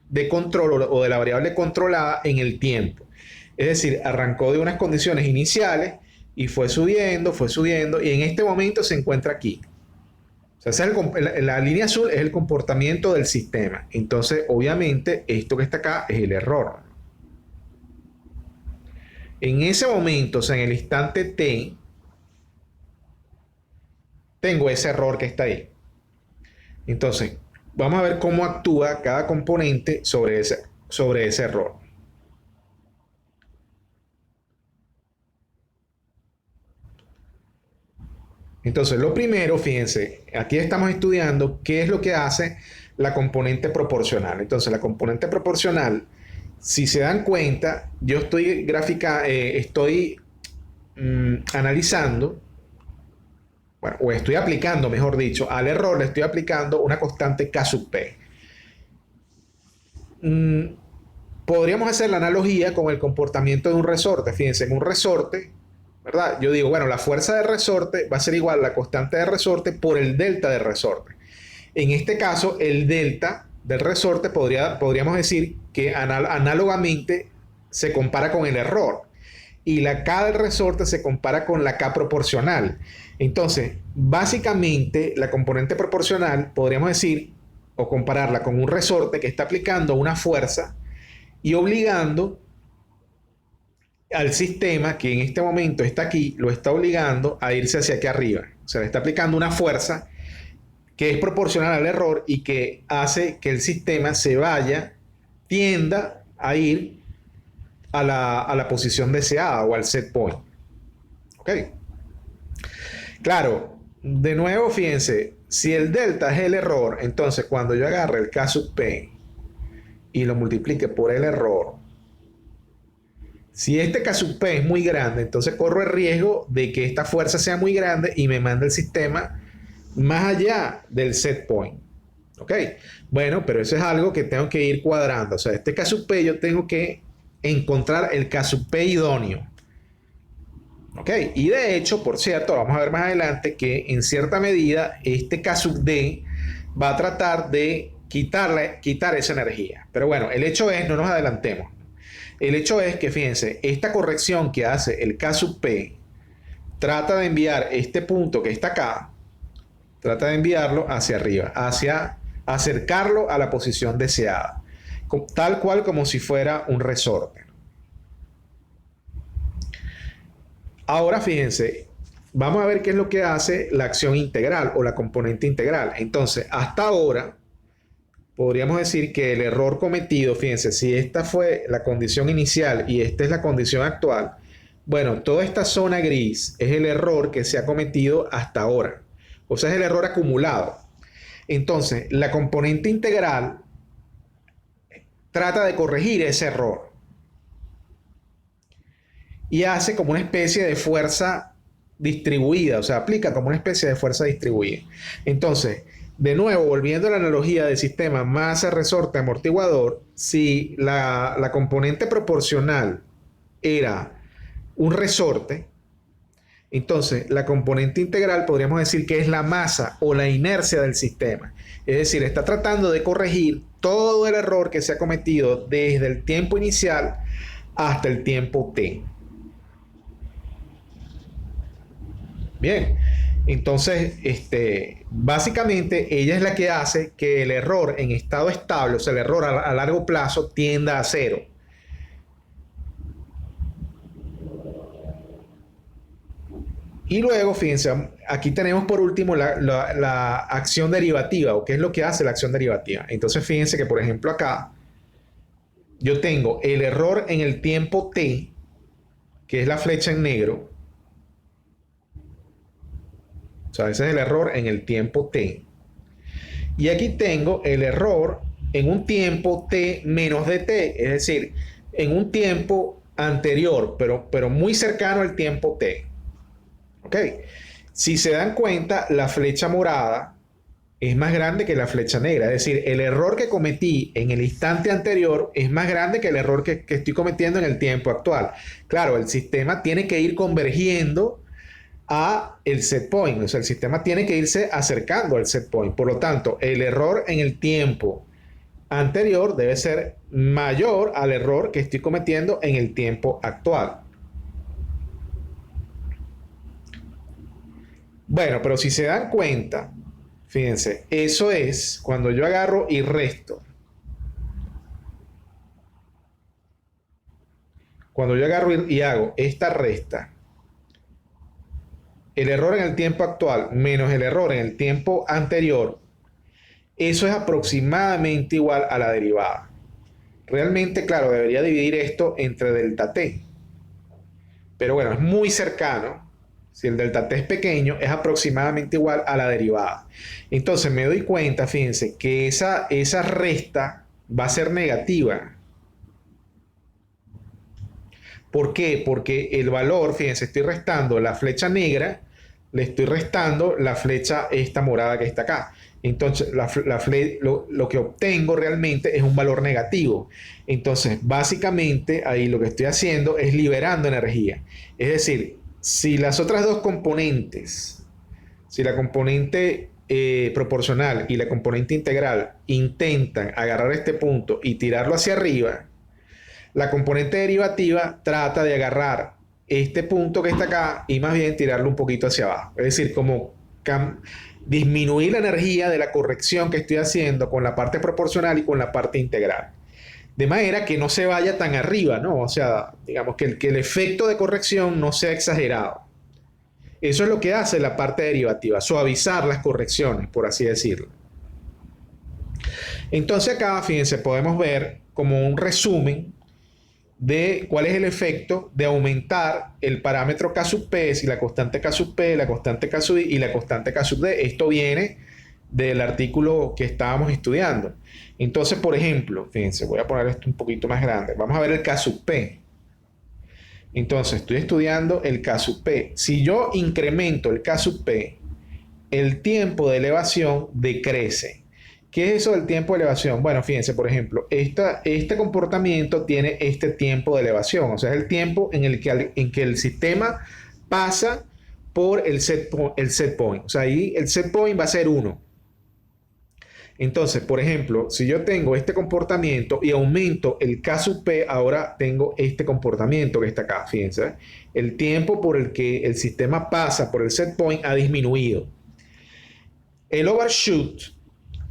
de control o de la variable controlada en el tiempo. Es decir, arrancó de unas condiciones iniciales y fue subiendo, y en este momento se encuentra aquí. O sea, la línea azul es el comportamiento del sistema. Entonces, obviamente, esto que está acá es el error. En ese momento, o sea, en el instante t, tengo ese error que está ahí. Entonces, vamos a ver cómo actúa cada componente sobre ese error. Entonces, lo primero, fíjense, aquí estamos estudiando qué es lo que hace la componente proporcional. Entonces, la componente proporcional, si se dan cuenta, yo estoy analizando, bueno, o estoy aplicando, mejor dicho, al error le estoy aplicando una constante K sub P. Podríamos hacer la analogía con el comportamiento de un resorte. Fíjense, en un resorte, ¿verdad? Yo digo, bueno, la fuerza de resorte va a ser igual a la constante de resorte por el delta de resorte. En este caso, el delta del resorte podríamos decir que análogamente se compara con el error. Y la K del resorte se compara con la K proporcional. Entonces, básicamente, la componente proporcional podríamos decir o compararla con un resorte que está aplicando una fuerza y obligando al sistema que en este momento está aquí, lo está obligando a irse hacia aquí arriba. O sea, le está aplicando una fuerza que es proporcional al error y que hace que el sistema tienda a ir a la posición deseada o al set point. ¿Ok? Claro, de nuevo, fíjense, si el delta es el error, entonces cuando yo agarre el K sub P y lo multiplique por el error, si este K sub P es muy grande, entonces corro el riesgo de que esta fuerza sea muy grande y me mande el sistema más allá del set point. ¿Ok? Bueno, pero eso es algo que tengo que ir cuadrando. O sea, este K sub P yo tengo que encontrar el K sub P idóneo. ¿Ok? Y de hecho, por cierto, vamos a ver más adelante que en cierta medida este K sub D va a tratar de quitar esa energía. Pero bueno, el hecho es, no nos adelantemos. El hecho es que, fíjense, esta corrección que hace el K sub P trata de enviar este punto que está acá, trata de enviarlo hacia arriba, hacia acercarlo a la posición deseada, tal cual como si fuera un resorte. Ahora fíjense, vamos a ver qué es lo que hace la acción integral o la componente integral. Entonces, hasta ahora, podríamos decir que el error cometido, fíjense, si esta fue la condición inicial y esta es la condición actual, bueno, toda esta zona gris es el error que se ha cometido hasta ahora. O sea, es el error acumulado. Entonces, la componente integral trata de corregir ese error y hace como una especie de fuerza distribuida, o sea, aplica como una especie de fuerza distribuida. Entonces, de nuevo, volviendo a la analogía del sistema masa, resorte, amortiguador, si la componente proporcional era un resorte, entonces la componente integral podríamos decir que es la masa o la inercia del sistema. Es decir, está tratando de corregir todo el error que se ha cometido desde el tiempo inicial hasta el tiempo t. Bien, entonces, básicamente ella es la que hace que el error en estado estable, o sea, el error a largo plazo, tienda a cero. Y luego, fíjense, aquí tenemos por último la acción derivativa, o qué es lo que hace la acción derivativa. Entonces, fíjense que, por ejemplo, acá yo tengo el error en el tiempo t, que es la flecha en negro. O sea, ese es el error en el tiempo t. Y aquí tengo el error en un tiempo t menos dt, es decir, en un tiempo anterior, pero muy cercano al tiempo t. ¿Ok? Si se dan cuenta, la flecha morada es más grande que la flecha negra. Es decir, el error que cometí en el instante anterior es más grande que el error que estoy cometiendo en el tiempo actual. Claro, el sistema tiene que ir convergiendo a el set point, o sea, el sistema tiene que irse acercando al set point. Por lo tanto, el error en el tiempo anterior debe ser mayor al error que estoy cometiendo en el tiempo actual. Bueno, pero si se dan cuenta, fíjense, eso es cuando yo agarro y resto. Cuando yo agarro y hago esta resta, el error en el tiempo actual menos el error en el tiempo anterior, eso es aproximadamente igual a la derivada. Realmente, claro, debería dividir esto entre delta t. Pero bueno, es muy cercano. Si el delta t es pequeño, es aproximadamente igual a la derivada. Entonces me doy cuenta, fíjense, que esa resta va a ser negativa. ¿Por qué? Porque el valor, fíjense, estoy restando la flecha negra, le estoy restando la flecha esta morada que está acá. Entonces, lo que obtengo realmente es un valor negativo. Entonces, básicamente, ahí lo que estoy haciendo es liberando energía. Es decir, si las otras dos componentes, si la componente proporcional y la componente integral intentan agarrar este punto y tirarlo hacia arriba, la componente derivativa trata de agarrar este punto que está acá y más bien tirarlo un poquito hacia abajo. Es decir, como disminuir la energía de la corrección que estoy haciendo con la parte proporcional y con la parte integral. De manera que no se vaya tan arriba, ¿no? O sea, digamos que el efecto de corrección no sea exagerado. Eso es lo que hace la parte derivativa, suavizar las correcciones, por así decirlo. Entonces acá, fíjense, podemos ver como un resumen de cuál es el efecto de aumentar el parámetro K sub P, si la constante K sub P, la constante K sub I y la constante K sub D. Esto viene del artículo que estábamos estudiando. Entonces, por ejemplo, fíjense, voy a poner esto un poquito más grande. Vamos a ver el K sub P. Entonces, estoy estudiando el K sub P. Si yo incremento el K sub P, el tiempo de elevación decrece. ¿Qué es eso del tiempo de elevación? Bueno, fíjense, por ejemplo, este comportamiento tiene este tiempo de elevación, o sea, es el tiempo en que el sistema pasa por el set point. O sea, ahí el set point va a ser 1. Entonces, por ejemplo, si yo tengo este comportamiento y aumento el K sub P, ahora tengo este comportamiento que está acá, fíjense. ¿Eh? El tiempo por el que el sistema pasa por el set point ha disminuido. El overshoot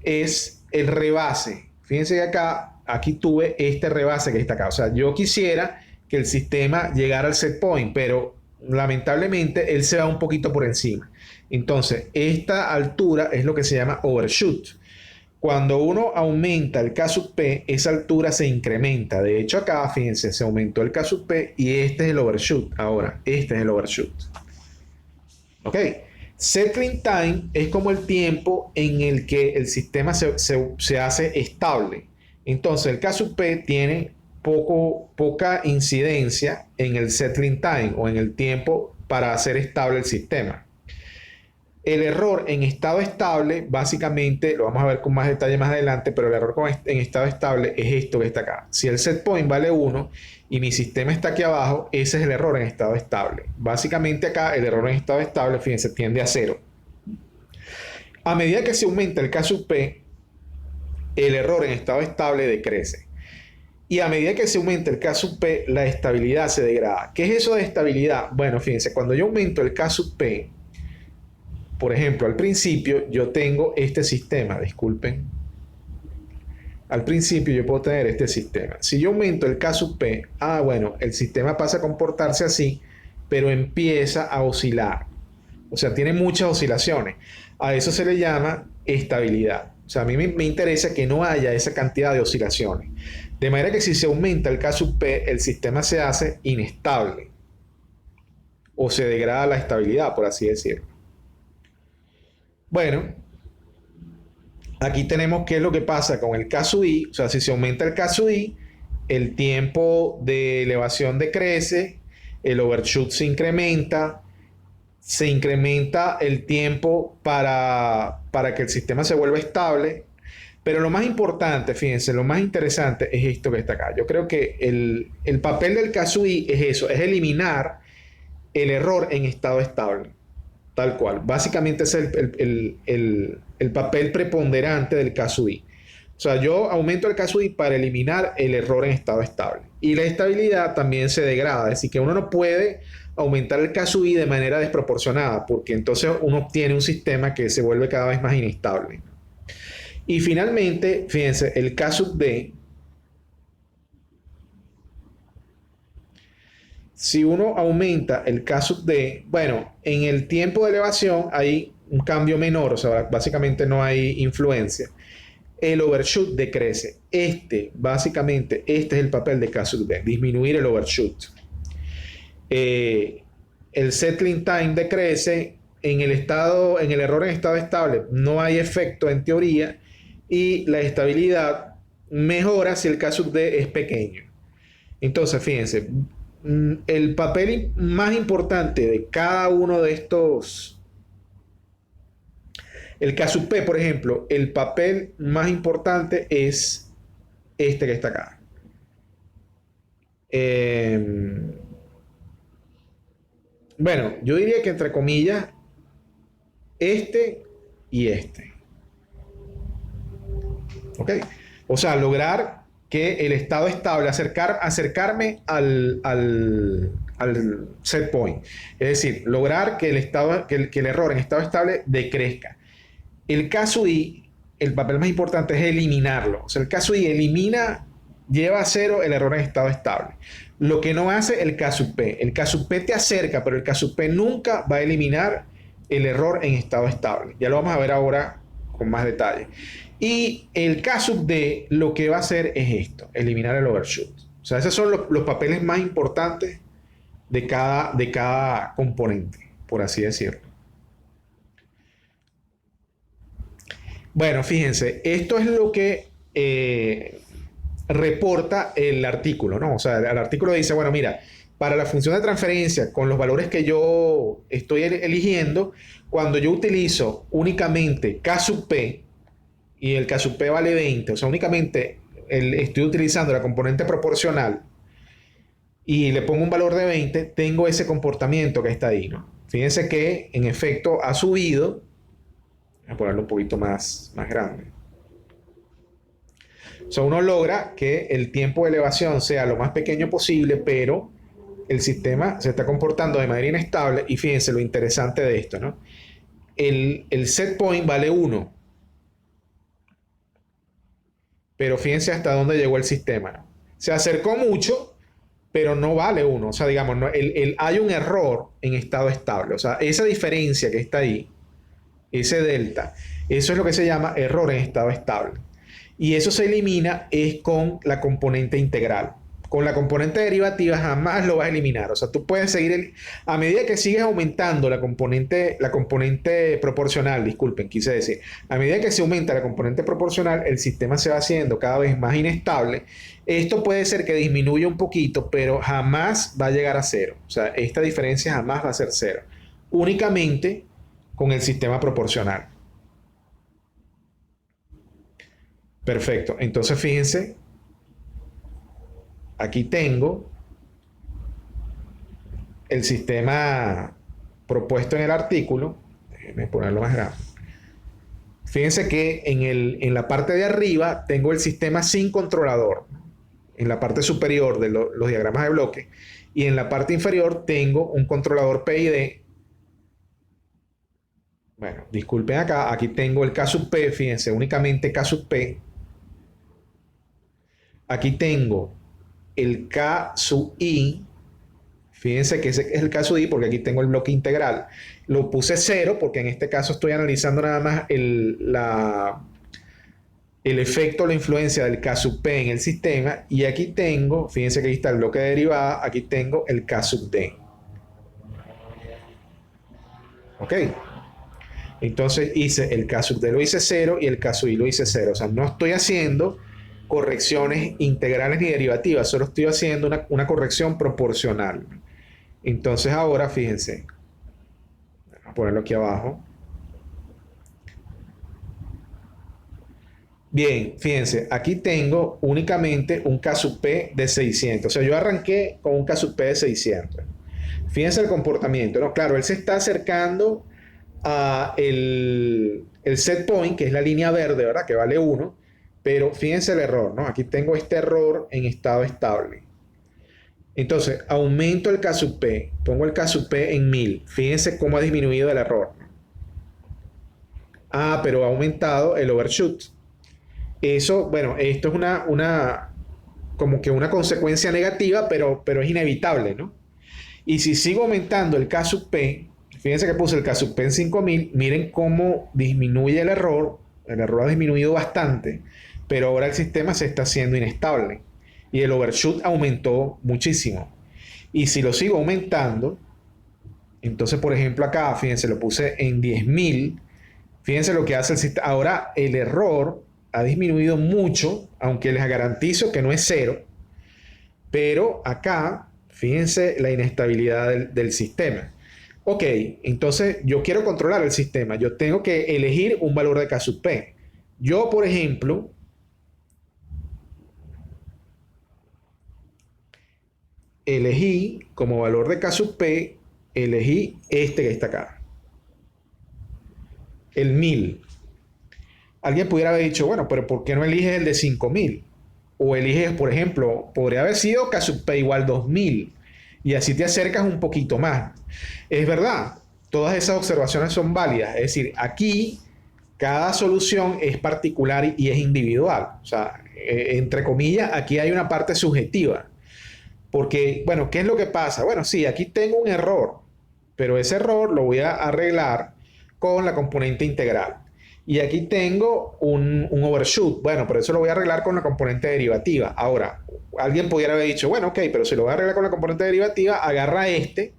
es el rebase. Fíjense que aquí tuve este rebase que está acá. O sea, yo quisiera que el sistema llegara al set point, pero lamentablemente él se va un poquito por encima. Entonces, esta altura es lo que se llama overshoot. Cuando uno aumenta el K sub P, esa altura se incrementa. De hecho, acá, fíjense, se aumentó el K sub P y este es el overshoot. Ahora, este es el overshoot. ¿Ok? Settling time es como el tiempo en el que el sistema se hace estable. Entonces, el K sub P tiene poca incidencia en el settling time o en el tiempo para hacer estable el sistema. El error en estado estable, básicamente, lo vamos a ver con más detalle más adelante, pero el error en estado estable es esto que está acá. Si el set point vale 1 y mi sistema está aquí abajo, ese es el error en estado estable. Básicamente acá el error en estado estable, fíjense, tiende a 0. A medida que se aumenta el K sub P, el error en estado estable decrece. Y a medida que se aumenta el K sub P, la estabilidad se degrada. ¿Qué es eso de estabilidad? Bueno, fíjense, cuando yo aumento el K sub P, por ejemplo, al principio yo tengo este sistema, disculpen. Al principio yo puedo tener este sistema. Si yo aumento el K sub P, bueno, el sistema pasa a comportarse así, pero empieza a oscilar. O sea, tiene muchas oscilaciones. A eso se le llama estabilidad. O sea, a mí me interesa que no haya esa cantidad de oscilaciones. De manera que si se aumenta el K sub P, el sistema se hace inestable. O se degrada la estabilidad, por así decirlo. Bueno, aquí tenemos qué es lo que pasa con el K sub I. O sea, si se aumenta el K sub I, el tiempo de elevación decrece, el overshoot se incrementa el tiempo para que el sistema se vuelva estable. Pero lo más importante, fíjense, lo más interesante es esto que está acá. Yo creo que el papel del K sub I es eso, es eliminar el error en estado estable. Tal cual. Básicamente es el papel preponderante del K sub I. O sea, yo aumento el K sub I para eliminar el error en estado estable. Y la estabilidad también se degrada. Es decir, que uno no puede aumentar el K sub I de manera desproporcionada, porque entonces uno obtiene un sistema que se vuelve cada vez más inestable. Y finalmente, fíjense, el K sub D. Si uno aumenta el K sub D, bueno, en el tiempo de elevación hay un cambio menor, o sea, básicamente no hay influencia. El overshoot decrece. Básicamente, este es el papel de K sub D, disminuir el overshoot. El settling time decrece. En el error en estado estable no hay efecto en teoría y la estabilidad mejora si el K sub D es pequeño. Entonces, fíjense, el papel más importante de cada uno de estos, el K sub P, por ejemplo, el papel más importante es este que está acá. Bueno, yo diría que entre comillas, este y este. ¿Ok? O sea, lograr que el estado estable, acercarme al set point. Es decir, lograr que el error en estado estable decrezca. El K sub I, el papel más importante es eliminarlo. O sea, el K sub I lleva a cero el error en estado estable. Lo que no hace el K sub P. El K sub P te acerca, pero el K sub P nunca va a eliminar el error en estado estable. Ya lo vamos a ver ahora con más detalle. Y el K sub D lo que va a hacer es esto, eliminar el overshoot. O sea, esos son los papeles más importantes de cada componente, por así decirlo. Bueno, fíjense, esto es lo que reporta el artículo, ¿no? O sea, el artículo dice, bueno, mira, para la función de transferencia, con los valores que yo estoy eligiendo, cuando yo utilizo únicamente K sub P, y el K sub P vale 20, o sea, únicamente estoy utilizando la componente proporcional y le pongo un valor de 20, tengo ese comportamiento que está ahí, ¿no? Fíjense que en efecto ha subido. Voy a ponerlo un poquito más grande. O sea, uno logra que el tiempo de elevación sea lo más pequeño posible, pero el sistema se está comportando de manera inestable. Y fíjense lo interesante de esto, ¿no? El set point vale 1, pero fíjense hasta dónde llegó el sistema, ¿no? Se acercó mucho, pero no vale 1. O sea, digamos, no, hay un error en estado estable. O sea, esa diferencia que está ahí, ese delta, eso es lo que se llama error en estado estable. Y eso se elimina es con la componente integral. Con la componente derivativa jamás lo vas a eliminar. O sea, tú puedes seguir a medida que sigues aumentando la componente proporcional, disculpen, quise decir, a medida que se aumenta la componente proporcional, el sistema se va haciendo cada vez más inestable. Esto puede ser que disminuya un poquito, pero jamás va a llegar a cero. O sea, esta diferencia jamás va a ser cero. Únicamente con el sistema proporcional. Perfecto. Entonces, fíjense, aquí tengo el sistema propuesto en el artículo. Déjenme ponerlo más grande. Fíjense que en la parte de arriba tengo el sistema sin controlador. En la parte superior de los diagramas de bloque. Y en la parte inferior tengo un controlador PID. Bueno, disculpen acá. Aquí tengo el K sub P. Fíjense, únicamente K sub P. Aquí tengo el K sub I. Fíjense que ese es el K sub I porque aquí tengo el bloque integral. Lo puse 0 porque en este caso estoy analizando nada más el efecto, la influencia del K sub P en el sistema. Y aquí tengo, fíjense que aquí está el bloque de derivada, aquí tengo el K sub D. ¿Ok? Entonces hice el K sub D lo hice 0 y el K sub I lo hice 0. O sea, no estoy haciendo correcciones integrales ni derivativas, solo estoy haciendo una corrección proporcional. Entonces ahora fíjense, voy a ponerlo aquí abajo. Bien, fíjense, aquí tengo únicamente un K sub P de 600. O sea, yo arranqué con un K sub P de 600. Fíjense el comportamiento, ¿no? Claro, él se está acercando a el set point, que es la línea verde, ¿verdad? Que vale 1. Pero fíjense el error, ¿no? Aquí tengo este error en estado estable. Entonces, aumento el K sub P, pongo el K sub P en 1000. Fíjense cómo ha disminuido el error. Ah, pero ha aumentado el overshoot. Eso, bueno, esto es como que una consecuencia negativa, pero es inevitable, ¿no? Y si sigo aumentando el K sub P, fíjense que puse el K sub P en 5000, miren cómo disminuye el error. El error ha disminuido bastante, pero ahora el sistema se está haciendo inestable y el overshoot aumentó muchísimo. Y si lo sigo aumentando, entonces por ejemplo acá, fíjense, lo puse en 10.000, fíjense lo que hace el sistema. Ahora el error ha disminuido mucho, aunque les garantizo que no es 0, pero acá, fíjense la inestabilidad del sistema. Ok, entonces yo quiero controlar el sistema, yo tengo que elegir un valor de K sub P. Yo, por ejemplo, elegí como valor de K sub P, elegí este que está acá, el 1000. Alguien pudiera haber dicho, bueno, pero ¿por qué no eliges el de 5000? O eliges, por ejemplo, podría haber sido K sub P igual 2000. Y así te acercas un poquito más. Es verdad, todas esas observaciones son válidas. Es decir, aquí cada solución es particular y es individual. O sea, entre comillas, aquí hay una parte subjetiva. Porque, bueno, ¿qué es lo que pasa? Bueno, sí, aquí tengo un error, pero ese error lo voy a arreglar con la componente integral. Y aquí tengo un overshoot. Bueno, pero eso lo voy a arreglar con la componente derivativa. Ahora, alguien pudiera haber dicho, bueno, ok, pero si lo voy a arreglar con la componente derivativa, agarra este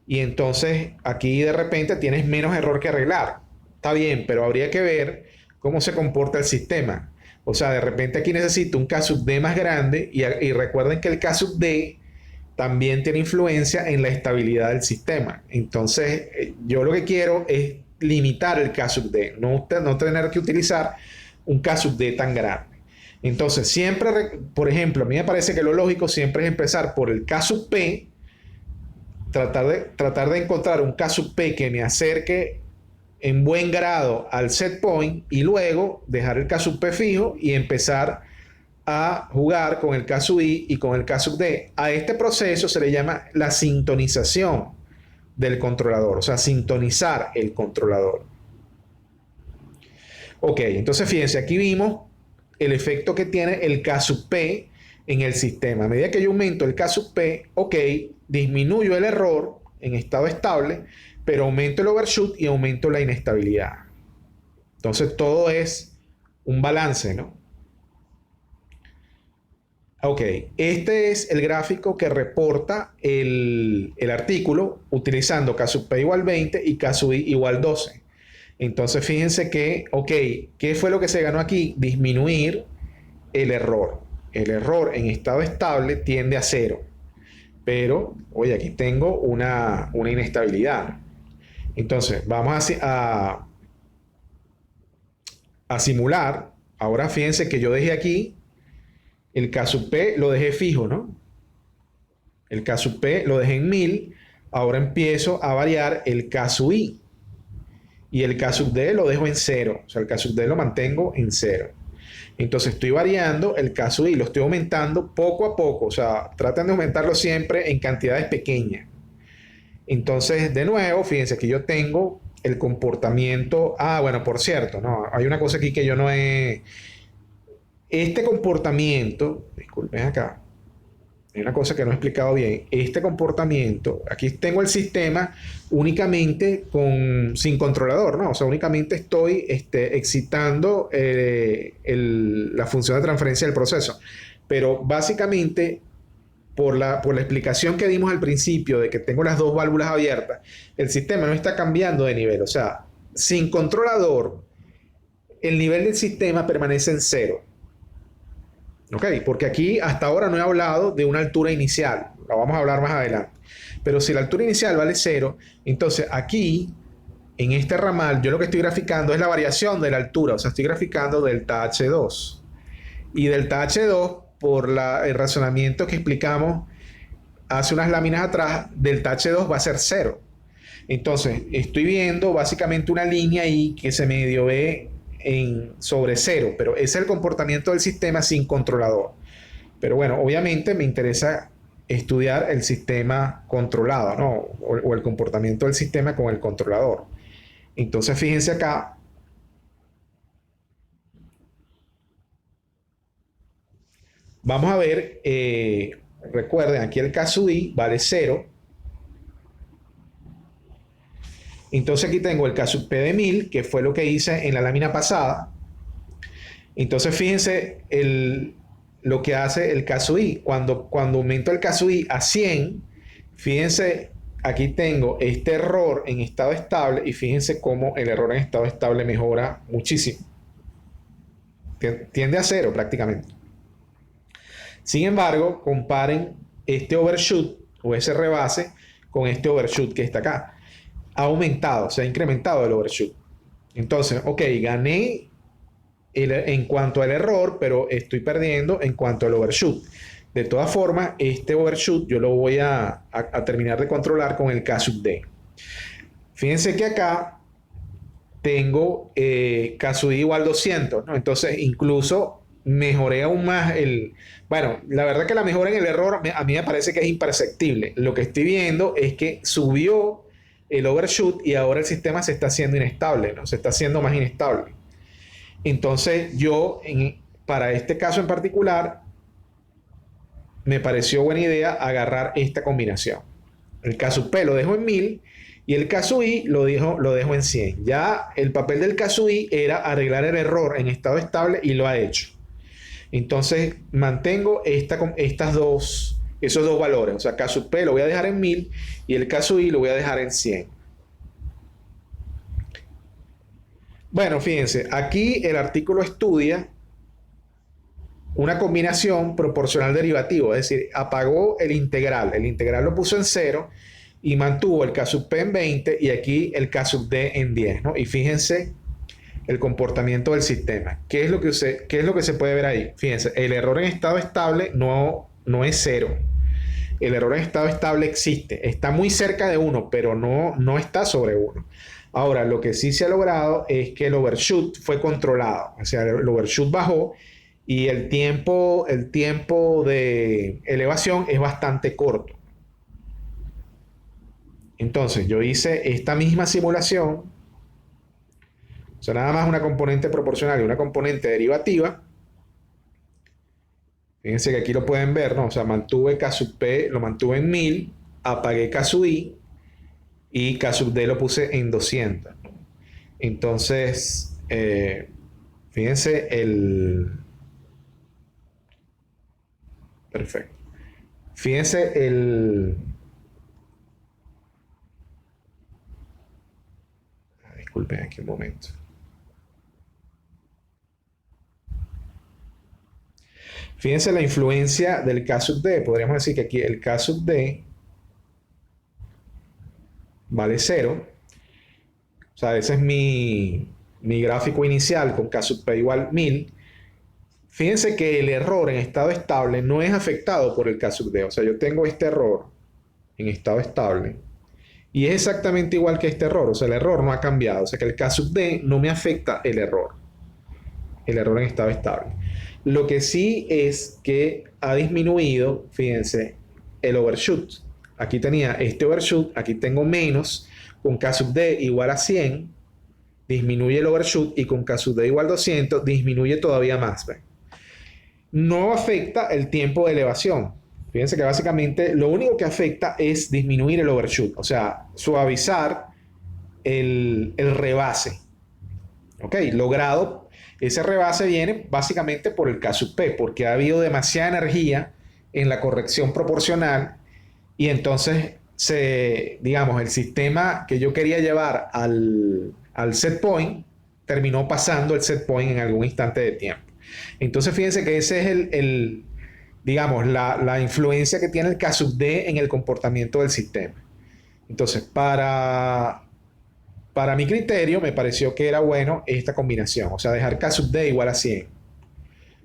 y entonces aquí de repente tienes menos error que arreglar. Está bien, pero habría que ver cómo se comporta el sistema. O sea, de repente aquí necesito un K sub D más grande y recuerden que el K sub D también tiene influencia en la estabilidad del sistema. Entonces, yo lo que quiero es limitar el K sub D, no tener que utilizar un K sub D tan grande. Entonces, siempre, por ejemplo, a mí me parece que lo lógico siempre es empezar por el K sub P, tratar de encontrar un K sub P que me acerque en buen grado al set point y luego dejar el K sub P fijo y empezar a jugar con el K sub I y con el K sub D. A este proceso se le llama la sintonización del controlador, o sea, sintonizar el controlador. Ok, entonces fíjense, aquí vimos el efecto que tiene el K sub P en el sistema. A medida que yo aumento el K sub P, ok, disminuyo el error en estado estable, pero aumento el overshoot y aumento la inestabilidad. Entonces todo es un balance, ¿no? Ok, este es el gráfico que reporta el artículo utilizando K sub P igual 20 y K sub I igual 12. Entonces fíjense que, ok, ¿qué fue lo que se ganó aquí? Disminuir el error. El error en estado estable tiende a 0. Pero, oye, aquí tengo una inestabilidad. Entonces, vamos a simular. Ahora fíjense que yo dejé aquí el K sub P, lo dejé fijo, ¿no? El K sub P lo dejé en 1000. Ahora empiezo a variar el K sub I. Y el K sub D lo dejo en 0. O sea, el K sub D lo mantengo en 0. Entonces estoy variando el K sub I, lo estoy aumentando poco a poco. O sea, tratan de aumentarlo siempre en cantidades pequeñas. Entonces, de nuevo, fíjense que yo tengo el comportamiento. Ah, bueno, por cierto, no, hay una cosa aquí que yo no he. Este comportamiento, disculpen acá, hay una cosa que no he explicado bien. Este comportamiento, aquí tengo el sistema únicamente sin controlador, ¿no? O sea, únicamente estoy excitando la función de transferencia del proceso. Pero básicamente, por la explicación que dimos al principio de que tengo las dos válvulas abiertas, el sistema no está cambiando de nivel. O sea, sin controlador, el nivel del sistema permanece en 0. ¿Ok? Porque aquí hasta ahora no he hablado de una altura inicial. La vamos a hablar más adelante. Pero si la altura inicial vale 0, entonces aquí, en este ramal, yo lo que estoy graficando es la variación de la altura. O sea, estoy graficando delta H2. Y delta H2, por el razonamiento que explicamos hace unas láminas atrás, delta H2 va a ser 0. Entonces, estoy viendo básicamente una línea ahí que se medio ve sobre 0, pero ese es el comportamiento del sistema sin controlador. Pero bueno, obviamente me interesa estudiar el sistema controlado, ¿no? O el comportamiento del sistema con el controlador. Entonces fíjense acá, vamos a ver, recuerden, aquí el K sub I vale 0. Entonces aquí tengo el K sub P de 1000, que fue lo que hice en la lámina pasada. Entonces fíjense lo que hace el K sub I. Cuando aumento el K sub I a 100, fíjense, aquí tengo este error en estado estable y fíjense cómo el error en estado estable mejora muchísimo. Tiende a 0 prácticamente. Sin embargo, comparen este overshoot o ese rebase con este overshoot que está acá. Ha aumentado, se ha incrementado el overshoot. Entonces, ok, gané en cuanto al error, pero estoy perdiendo en cuanto al overshoot. De todas formas, este overshoot yo lo voy a terminar de controlar con el K sub D. Fíjense que acá tengo K sub I igual 200, ¿no? Entonces, incluso mejoré aún más Bueno, la verdad que la mejora en el error a mí me parece que es imperceptible. Lo que estoy viendo es que subió el overshoot y ahora el sistema se está haciendo inestable, ¿no? Se está haciendo más inestable. Entonces yo, para este caso en particular, me pareció buena idea agarrar esta combinación. El K sub P lo dejo en 1000 y el K sub I lo dejo en 100. Ya el papel del K sub I era arreglar el error en estado estable y lo ha hecho. Entonces mantengo esos dos valores. O sea, K sub P lo voy a dejar en 1000 y el K sub I lo voy a dejar en 100. Bueno, fíjense, aquí el artículo estudia una combinación proporcional derivativo, es decir, apagó el integral lo puso en 0 y mantuvo el K sub P en 20 y aquí el K sub D en 10, ¿no? Y fíjense el comportamiento del sistema. ¿Qué es lo que se puede ver ahí? Fíjense, el error en estado estable no es cero. El error en estado estable existe. Está muy cerca de 1, pero no está sobre 1. Ahora, lo que sí se ha logrado es que el overshoot fue controlado. O sea, el overshoot bajó y el tiempo de elevación es bastante corto. Entonces, yo hice esta misma simulación. O sea, nada más una componente proporcional y una componente derivativa. Fíjense que aquí lo pueden ver, ¿no? O sea, mantuve K sub P, lo mantuve en 1000, apagué K sub I y K sub D lo puse en 200. Entonces, fíjense el... Perfecto. Fíjense el... Disculpen aquí un momento. Fíjense la influencia del K sub D. Podríamos decir que aquí el K sub D vale 0. O sea, ese es mi gráfico inicial con K sub P igual 1000. Fíjense que el error en estado estable no es afectado por el K sub D. O sea, yo tengo este error en estado estable y es exactamente igual que este error. O sea, el error no ha cambiado. O sea, que el K sub D no me afecta el error en estado estable. Lo que sí es que ha disminuido, fíjense, el overshoot. Aquí tenía este overshoot, aquí tengo menos, con K sub D igual a 100, disminuye el overshoot y con K sub D igual a 200, disminuye todavía más. ¿Ven? No afecta el tiempo de elevación. Fíjense que básicamente lo único que afecta es disminuir el overshoot, o sea, suavizar el rebase. ¿Ok? Logrado. Ese rebase viene básicamente por el K sub P, porque ha habido demasiada energía en la corrección proporcional y entonces digamos, el sistema que yo quería llevar al set point terminó pasando el set point en algún instante de tiempo. Entonces fíjense que ese es digamos, la influencia que tiene el K sub D en el comportamiento del sistema. Entonces, para mi criterio, me pareció que era bueno esta combinación. O sea, dejar K sub D igual a 100.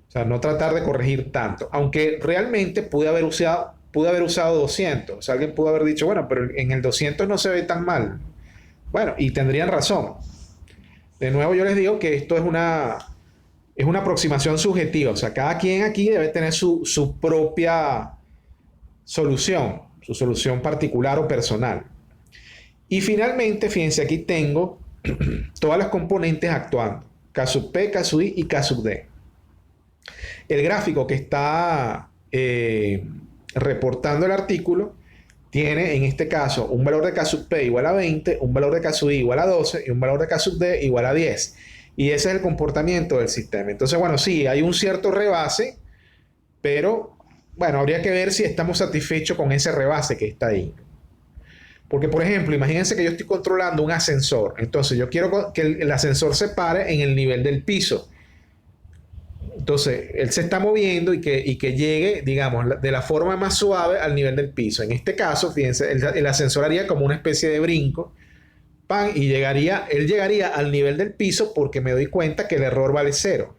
O sea, no tratar de corregir tanto. Aunque realmente pude haber usado 200. O sea, alguien pudo haber dicho, bueno, pero en el 200 no se ve tan mal. Bueno, y tendrían razón. De nuevo, yo les digo que esto es una aproximación subjetiva. O sea, cada quien aquí debe tener su propia solución, su solución particular o personal. Y finalmente, fíjense, aquí tengo todas las componentes actuando. K sub P, K sub I y K sub D. El gráfico que está reportando el artículo tiene en este caso un valor de K sub P igual a 20, un valor de K sub I igual a 12 y un valor de K sub D igual a 10. Y ese es el comportamiento del sistema. Entonces, bueno, sí, hay un cierto rebase, pero bueno, habría que ver si estamos satisfechos con ese rebase que está ahí. Porque, por ejemplo, imagínense que yo estoy controlando un ascensor. Entonces, yo quiero que el ascensor se pare en el nivel del piso. Entonces, él se está moviendo y que llegue, digamos, de la forma más suave al nivel del piso. En este caso, fíjense, el ascensor haría como una especie de brinco. ¡Pam! Y él llegaría al nivel del piso porque me doy cuenta que el error vale 0.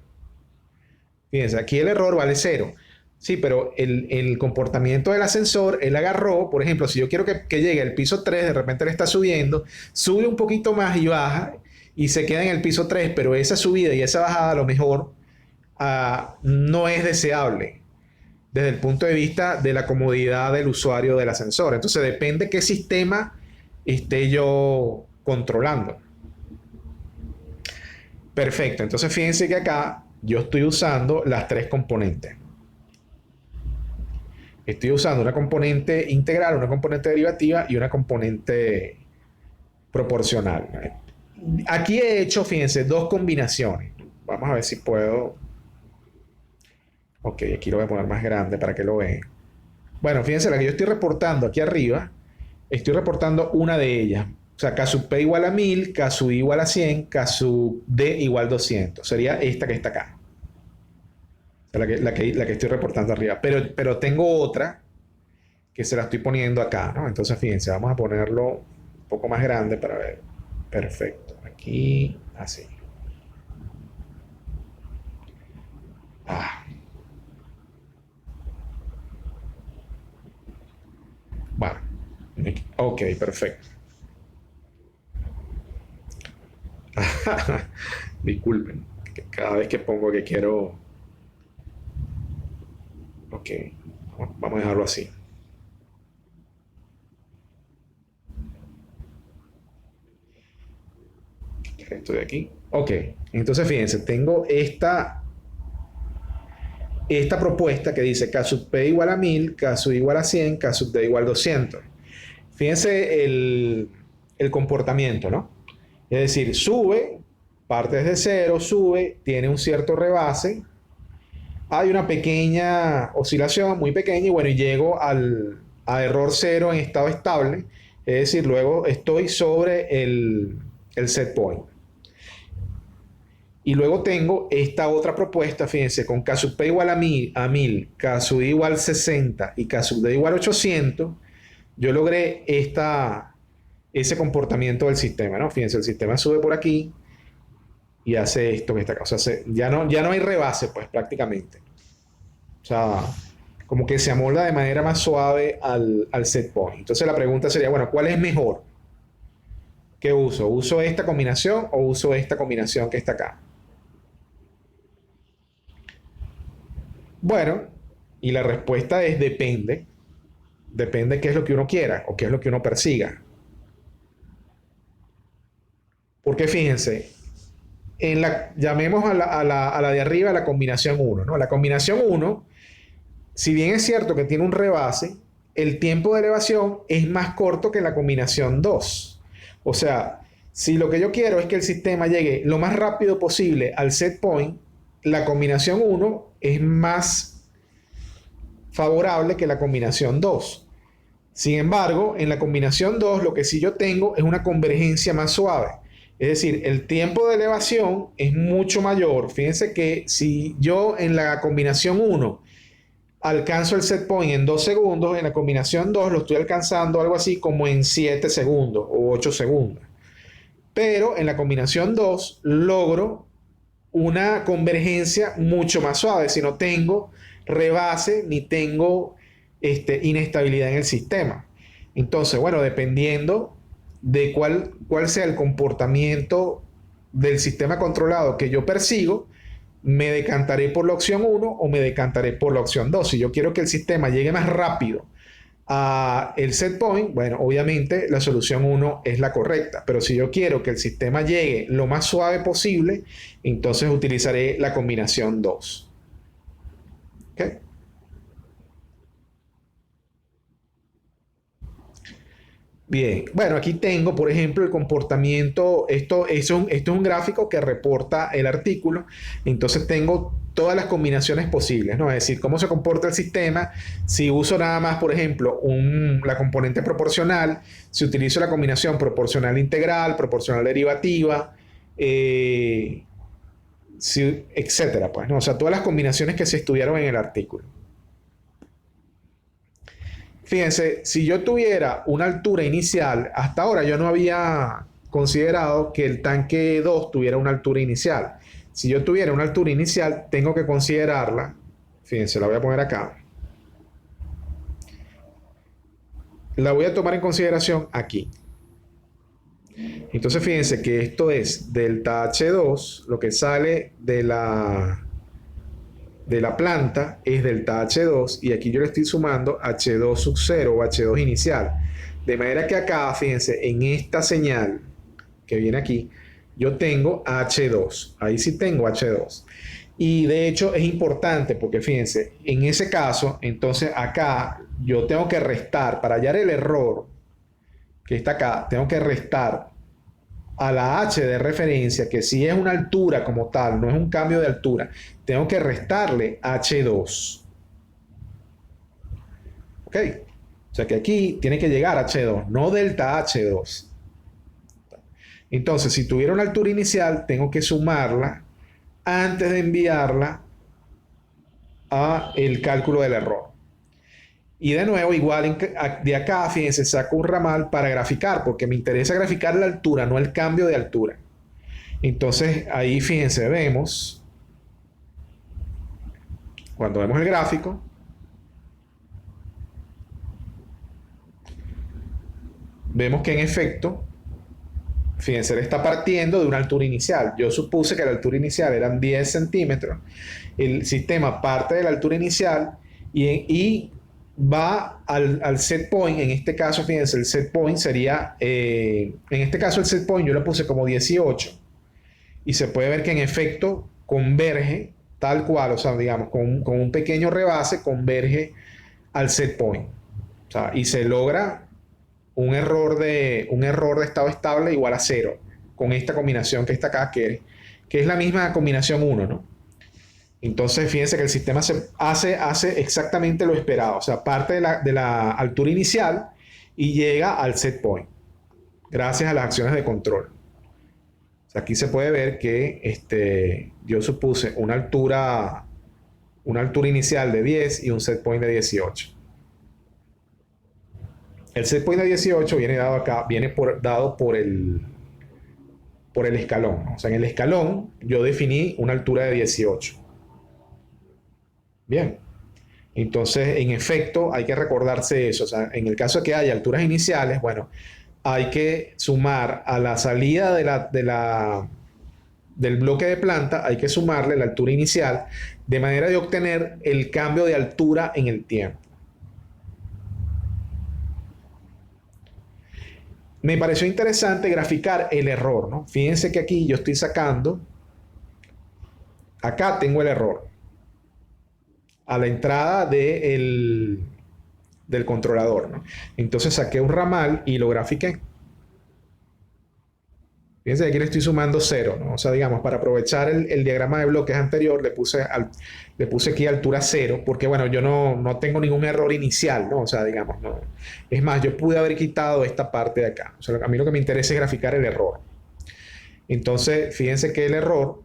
Fíjense, aquí el error vale 0. Sí, pero el comportamiento del ascensor, él agarró, por ejemplo, si yo quiero que llegue al piso 3, de repente le está subiendo, sube un poquito más y baja y se queda en el piso 3, pero esa subida y esa bajada a lo mejor no es deseable desde el punto de vista de la comodidad del usuario del ascensor. Entonces depende qué sistema esté yo controlando. Perfecto, entonces fíjense que acá yo estoy usando las tres componentes. Estoy usando una componente integral, una componente derivativa y una componente proporcional. Aquí he hecho, fíjense, dos combinaciones. Vamos a ver si puedo. Ok, aquí lo voy a poner más grande para que lo vean. Bueno, fíjense, la que yo estoy reportando aquí arriba, estoy reportando una de ellas. O sea, K sub P igual a 1000, K sub I igual a 100, K sub D igual a 200. Sería esta que está acá. La que estoy reportando arriba. Pero tengo otra que se la estoy poniendo acá, ¿no? Entonces, fíjense, vamos a ponerlo un poco más grande para ver. Perfecto. Aquí, así. Ah, bueno. Ok, perfecto. Disculpen, que cada vez que pongo que quiero... Ok, vamos a dejarlo así. Esto de aquí. Ok, entonces fíjense, tengo esta propuesta que dice K sub P igual a 1000, K sub igual a 100, K sub D igual a 200. Fíjense el comportamiento, ¿no? Es decir, sube, parte desde cero, sube, tiene un cierto rebase, hay una pequeña oscilación, muy pequeña, y bueno, y llego a error cero en estado estable, es decir, luego estoy sobre el set point. Y luego tengo esta otra propuesta, fíjense, con K sub P igual a 1000, K sub I igual a 60 y K sub D igual a 800, yo logré ese comportamiento del sistema, ¿no? Fíjense, el sistema sube por aquí y hace esto en esta cosa. Ya no hay rebase, pues, prácticamente. O sea, como que se amolda de manera más suave al set point. Entonces la pregunta sería, bueno, ¿cuál es mejor? ¿Qué uso? ¿Uso esta combinación o uso esta combinación que está acá? Bueno, y la respuesta es depende. Depende qué es lo que uno quiera o qué es lo que uno persiga. Porque fíjense, llamemos a la de arriba la combinación uno, ¿no? La combinación uno, si bien es cierto que tiene un rebase, el tiempo de elevación es más corto que la combinación 2. O sea, si lo que yo quiero es que el sistema llegue lo más rápido posible al set point, la combinación uno es más favorable que la combinación 2. Sin embargo, en la combinación 2 lo que sí yo tengo es una convergencia más suave. Es decir, el tiempo de elevación es mucho mayor. Fíjense que si yo en la combinación uno alcanzo el set point en 2 segundos, en la combinación 2 lo estoy alcanzando algo así como en 7 segundos o 8 segundos. Pero en la combinación 2 logro una convergencia mucho más suave, si no tengo rebase ni tengo inestabilidad en el sistema. Entonces, bueno, dependiendo de cuál sea el comportamiento del sistema controlado que yo persigo, me decantaré por la opción uno o me decantaré por la opción 2. Si yo quiero que el sistema llegue más rápido a el set point, bueno, obviamente la solución uno es la correcta, pero si yo quiero que el sistema llegue lo más suave posible, entonces utilizaré la combinación 2. ¿Okay? Bien, bueno, aquí tengo, por ejemplo, el comportamiento, esto es un gráfico que reporta el artículo, entonces tengo todas las combinaciones posibles, ¿no? Es decir, cómo se comporta el sistema, si uso nada más, por ejemplo, la componente proporcional, si utilizo la combinación proporcional integral, proporcional derivativa, etcétera, pues, ¿no? O sea, todas las combinaciones que se estudiaron en el artículo. Fíjense, si yo tuviera una altura inicial, hasta ahora yo no había considerado que el tanque 2 tuviera una altura inicial. Si yo tuviera una altura inicial, tengo que considerarla. Fíjense, la voy a poner acá. La voy a tomar en consideración aquí. Entonces fíjense que esto es delta H2, lo que sale de la planta es delta H2 y aquí yo le estoy sumando H2 sub 0 o H2 inicial. De manera que acá, fíjense, en esta señal que viene aquí, yo tengo H2. Ahí sí tengo H2. Y de hecho es importante porque fíjense, en ese caso, entonces acá yo tengo que restar, para hallar el error que está acá, tengo que restar a la H de referencia, que sí es una altura como tal, no es un cambio de altura, tengo que restarle H2. ¿Ok? O sea que aquí tiene que llegar H2, no delta H2. Entonces, si tuviera una altura inicial, tengo que sumarla antes de enviarla a el cálculo del error. Y de nuevo, igual de acá, fíjense, saco un ramal para graficar, porque me interesa graficar la altura, no el cambio de altura. Entonces, ahí, fíjense, vemos Cuando vemos el gráfico, vemos que en efecto, fíjense, él está partiendo de una altura inicial. Yo supuse que la altura inicial eran 10 centímetros. El sistema parte de la altura inicial y va al set point. En este caso, fíjense, el set point sería, en este caso el set point yo lo puse como 18. Y se puede ver que en efecto converge tal cual, o sea, digamos, con un pequeño rebase converge al set point. O sea, y se logra un error de estado estable igual a 0 con esta combinación que está acá, que es la misma combinación 1, ¿no? Entonces, fíjense que el sistema hace exactamente lo esperado. O sea, parte de la altura inicial y llega al set point, gracias a las acciones de control. O sea, aquí se puede ver que yo supuse una altura inicial de 10 y un set point de 18. El set point de 18 viene dado acá, dado por el escalón, ¿no? O sea, en el escalón yo definí una altura de 18. Bien. Entonces, en efecto, hay que recordarse eso. O sea, en el caso de que haya alturas iniciales, bueno, hay que sumar a la salida del bloque de planta, hay que sumarle la altura inicial, de manera de obtener el cambio de altura en el tiempo. Me pareció interesante graficar el error, ¿no? Fíjense que aquí yo estoy sacando, acá tengo el error, a la entrada del controlador, ¿no? Entonces saqué un ramal y lo grafiqué. Fíjense que aquí le estoy sumando 0, ¿no? O sea, digamos, para aprovechar el diagrama de bloques anterior, le puse aquí altura 0, porque bueno, yo no tengo ningún error inicial, ¿no? O sea, digamos, no. Es más, yo pude haber quitado esta parte de acá. O sea, a mí lo que me interesa es graficar el error. Entonces, fíjense que el error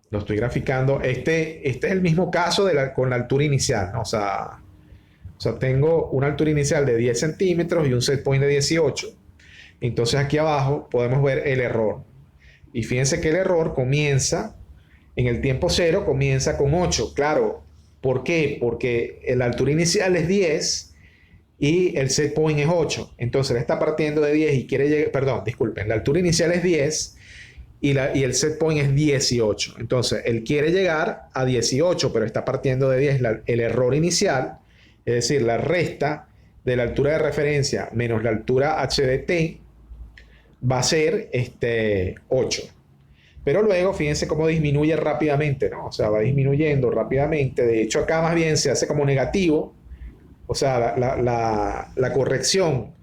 lo estoy graficando. Este es el mismo caso con la altura inicial, ¿no? O sea, tengo una altura inicial de 10 centímetros y un set point de 18. Entonces aquí abajo podemos ver el error. Y fíjense que el error comienza, en el tiempo 0, comienza con 8. Claro, ¿por qué? Porque la altura inicial es 10 y el set point es 8. Entonces él está partiendo de 10 y quiere llegar, perdón, disculpen, la altura inicial es 10 y el set point es 18. Entonces él quiere llegar a 18, pero está partiendo de 10. El error inicial, es decir, la resta de la altura de referencia menos la altura h de t, va a ser 8. Pero luego, fíjense cómo disminuye rápidamente, ¿no? O sea, va disminuyendo rápidamente. De hecho, acá más bien se hace como negativo. O sea, la corrección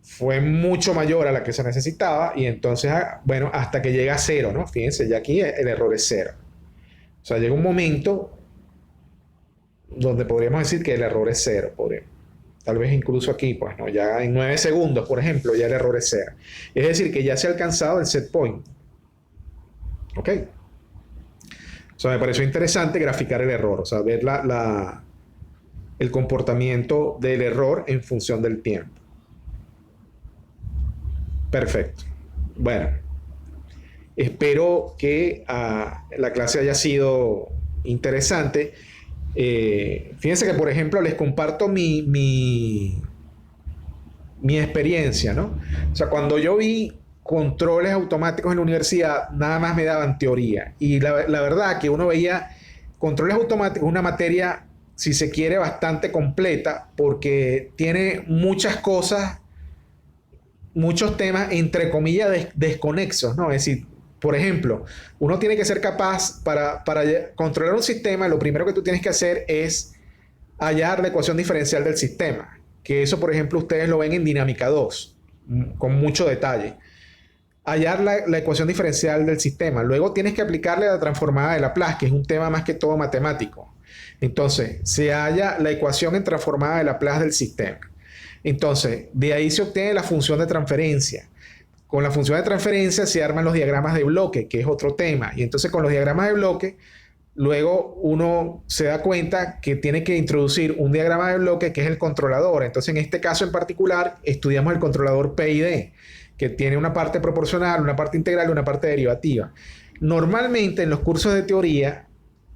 fue mucho mayor a la que se necesitaba. Y entonces, bueno, hasta que llega a 0, ¿no? Fíjense, ya aquí el error es 0. O sea, llega un momento donde podríamos decir que el error es 0, tal vez incluso aquí, pues, ¿no? Ya en 9 segundos, por ejemplo, ya el error es 0. Es decir, que ya se ha alcanzado el set point. ¿Ok? O sea, me pareció interesante graficar el error, o sea, ver el comportamiento del error en función del tiempo. Perfecto. Bueno, espero que la clase haya sido interesante. Fíjense que, por ejemplo, les comparto mi experiencia, ¿no? O sea, cuando yo vi controles automáticos en la universidad, nada más me daban teoría. Y la verdad que uno veía controles automáticos, una materia, si se quiere, bastante completa, porque tiene muchas cosas, muchos temas, entre comillas, desconexos, ¿no? Es decir, por ejemplo, uno tiene que ser capaz, para controlar un sistema, lo primero que tú tienes que hacer es hallar la ecuación diferencial del sistema. Que eso, por ejemplo, ustedes lo ven en dinámica 2, con mucho detalle. Hallar la ecuación diferencial del sistema. Luego tienes que aplicarle la transformada de Laplace, que es un tema más que todo matemático. Entonces, se halla la ecuación en transformada de Laplace del sistema. Entonces, de ahí se obtiene la función de transferencia. Con la función de transferencia se arman los diagramas de bloque, que es otro tema. Y entonces con los diagramas de bloque, luego uno se da cuenta que tiene que introducir un diagrama de bloque que es el controlador. Entonces en este caso en particular estudiamos el controlador PID, que tiene una parte proporcional, una parte integral y una parte derivativa. Normalmente en los cursos de teoría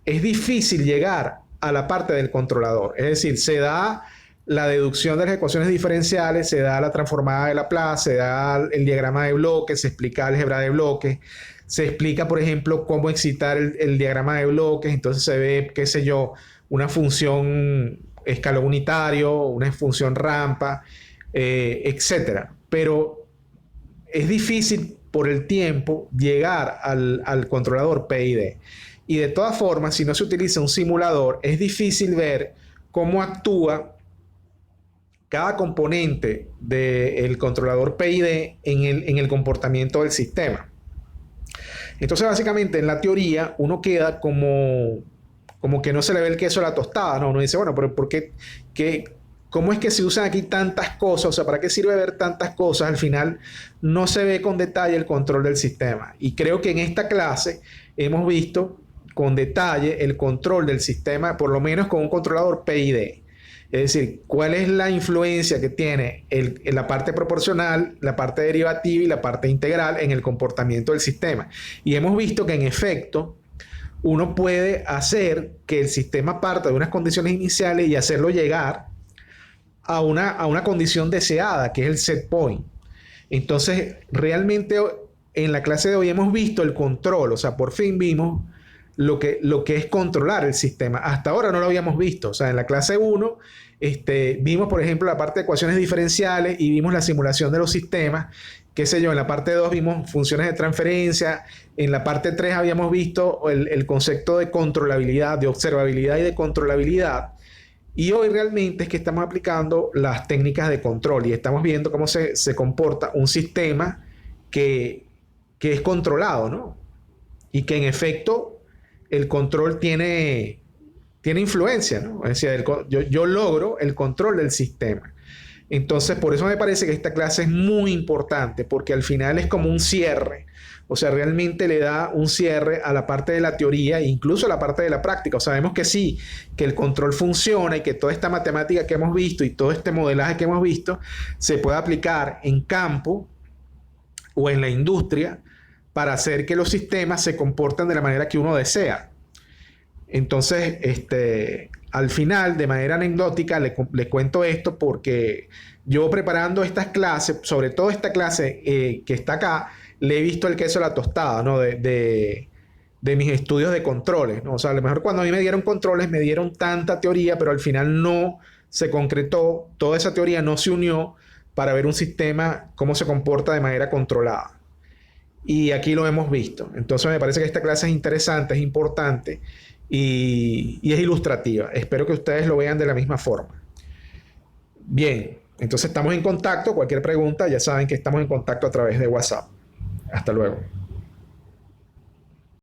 es difícil llegar a la parte del controlador. Es decir, se da la deducción de las ecuaciones diferenciales, se da la transformada de Laplace, se da el diagrama de bloques, se explica álgebra de bloques, se explica, por ejemplo, cómo excitar el diagrama de bloques, entonces se ve, qué sé yo, una función escalón unitario, una función rampa, etcétera. Pero es difícil por el tiempo llegar al controlador PID. Y de todas formas, si no se utiliza un simulador, es difícil ver cómo actúa cada componente del controlador PID en el comportamiento del sistema. Entonces, básicamente, en la teoría, uno queda como que no se le ve el queso a la tostada, ¿no? Uno dice, bueno, pero ¿por qué? ¿Cómo es que se usan aquí tantas cosas? O sea, ¿para qué sirve ver tantas cosas? Al final no se ve con detalle el control del sistema. Y creo que en esta clase hemos visto con detalle el control del sistema, por lo menos con un controlador PID. Es decir, cuál es la influencia que tiene la parte proporcional, la parte derivativa y la parte integral en el comportamiento del sistema. Y hemos visto que en efecto uno puede hacer que el sistema parta de unas condiciones iniciales y hacerlo llegar a una condición deseada, que es el set point. Entonces, realmente en la clase de hoy hemos visto el control, o sea, por fin vimos lo que es controlar el sistema. Hasta ahora no lo habíamos visto. O sea, en la clase 1 vimos, por ejemplo, la parte de ecuaciones diferenciales y vimos la simulación de los sistemas. Qué sé yo, en la parte 2 vimos funciones de transferencia. En la parte 3 habíamos visto el concepto de controlabilidad, de observabilidad y de controlabilidad. Y hoy realmente es que estamos aplicando las técnicas de control y estamos viendo cómo se comporta un sistema que es controlado, ¿no? Y que en efecto el control tiene influencia, ¿no? Es decir, yo logro el control del sistema. Entonces, por eso me parece que esta clase es muy importante, porque al final es como un cierre. O sea, realmente le da un cierre a la parte de la teoría e incluso a la parte de la práctica. O sea, sabemos que sí, que el control funciona y que toda esta matemática que hemos visto y todo este modelaje que hemos visto se puede aplicar en campo o en la industria para hacer que los sistemas se comporten de la manera que uno desea. Entonces, al final, de manera anecdótica, le cuento esto porque yo preparando estas clases, sobre todo esta clase que está acá, le he visto el queso a la tostada, ¿no? De mis estudios de controles, ¿no? O sea, a lo mejor cuando a mí me dieron controles, me dieron tanta teoría, pero al final no se concretó, toda esa teoría no se unió para ver un sistema, cómo se comporta de manera controlada. Y aquí lo hemos visto. Entonces me parece que esta clase es interesante, es importante y es ilustrativa. Espero que ustedes lo vean de la misma forma. Bien, entonces estamos en contacto. Cualquier pregunta, ya saben que estamos en contacto a través de WhatsApp. Hasta luego.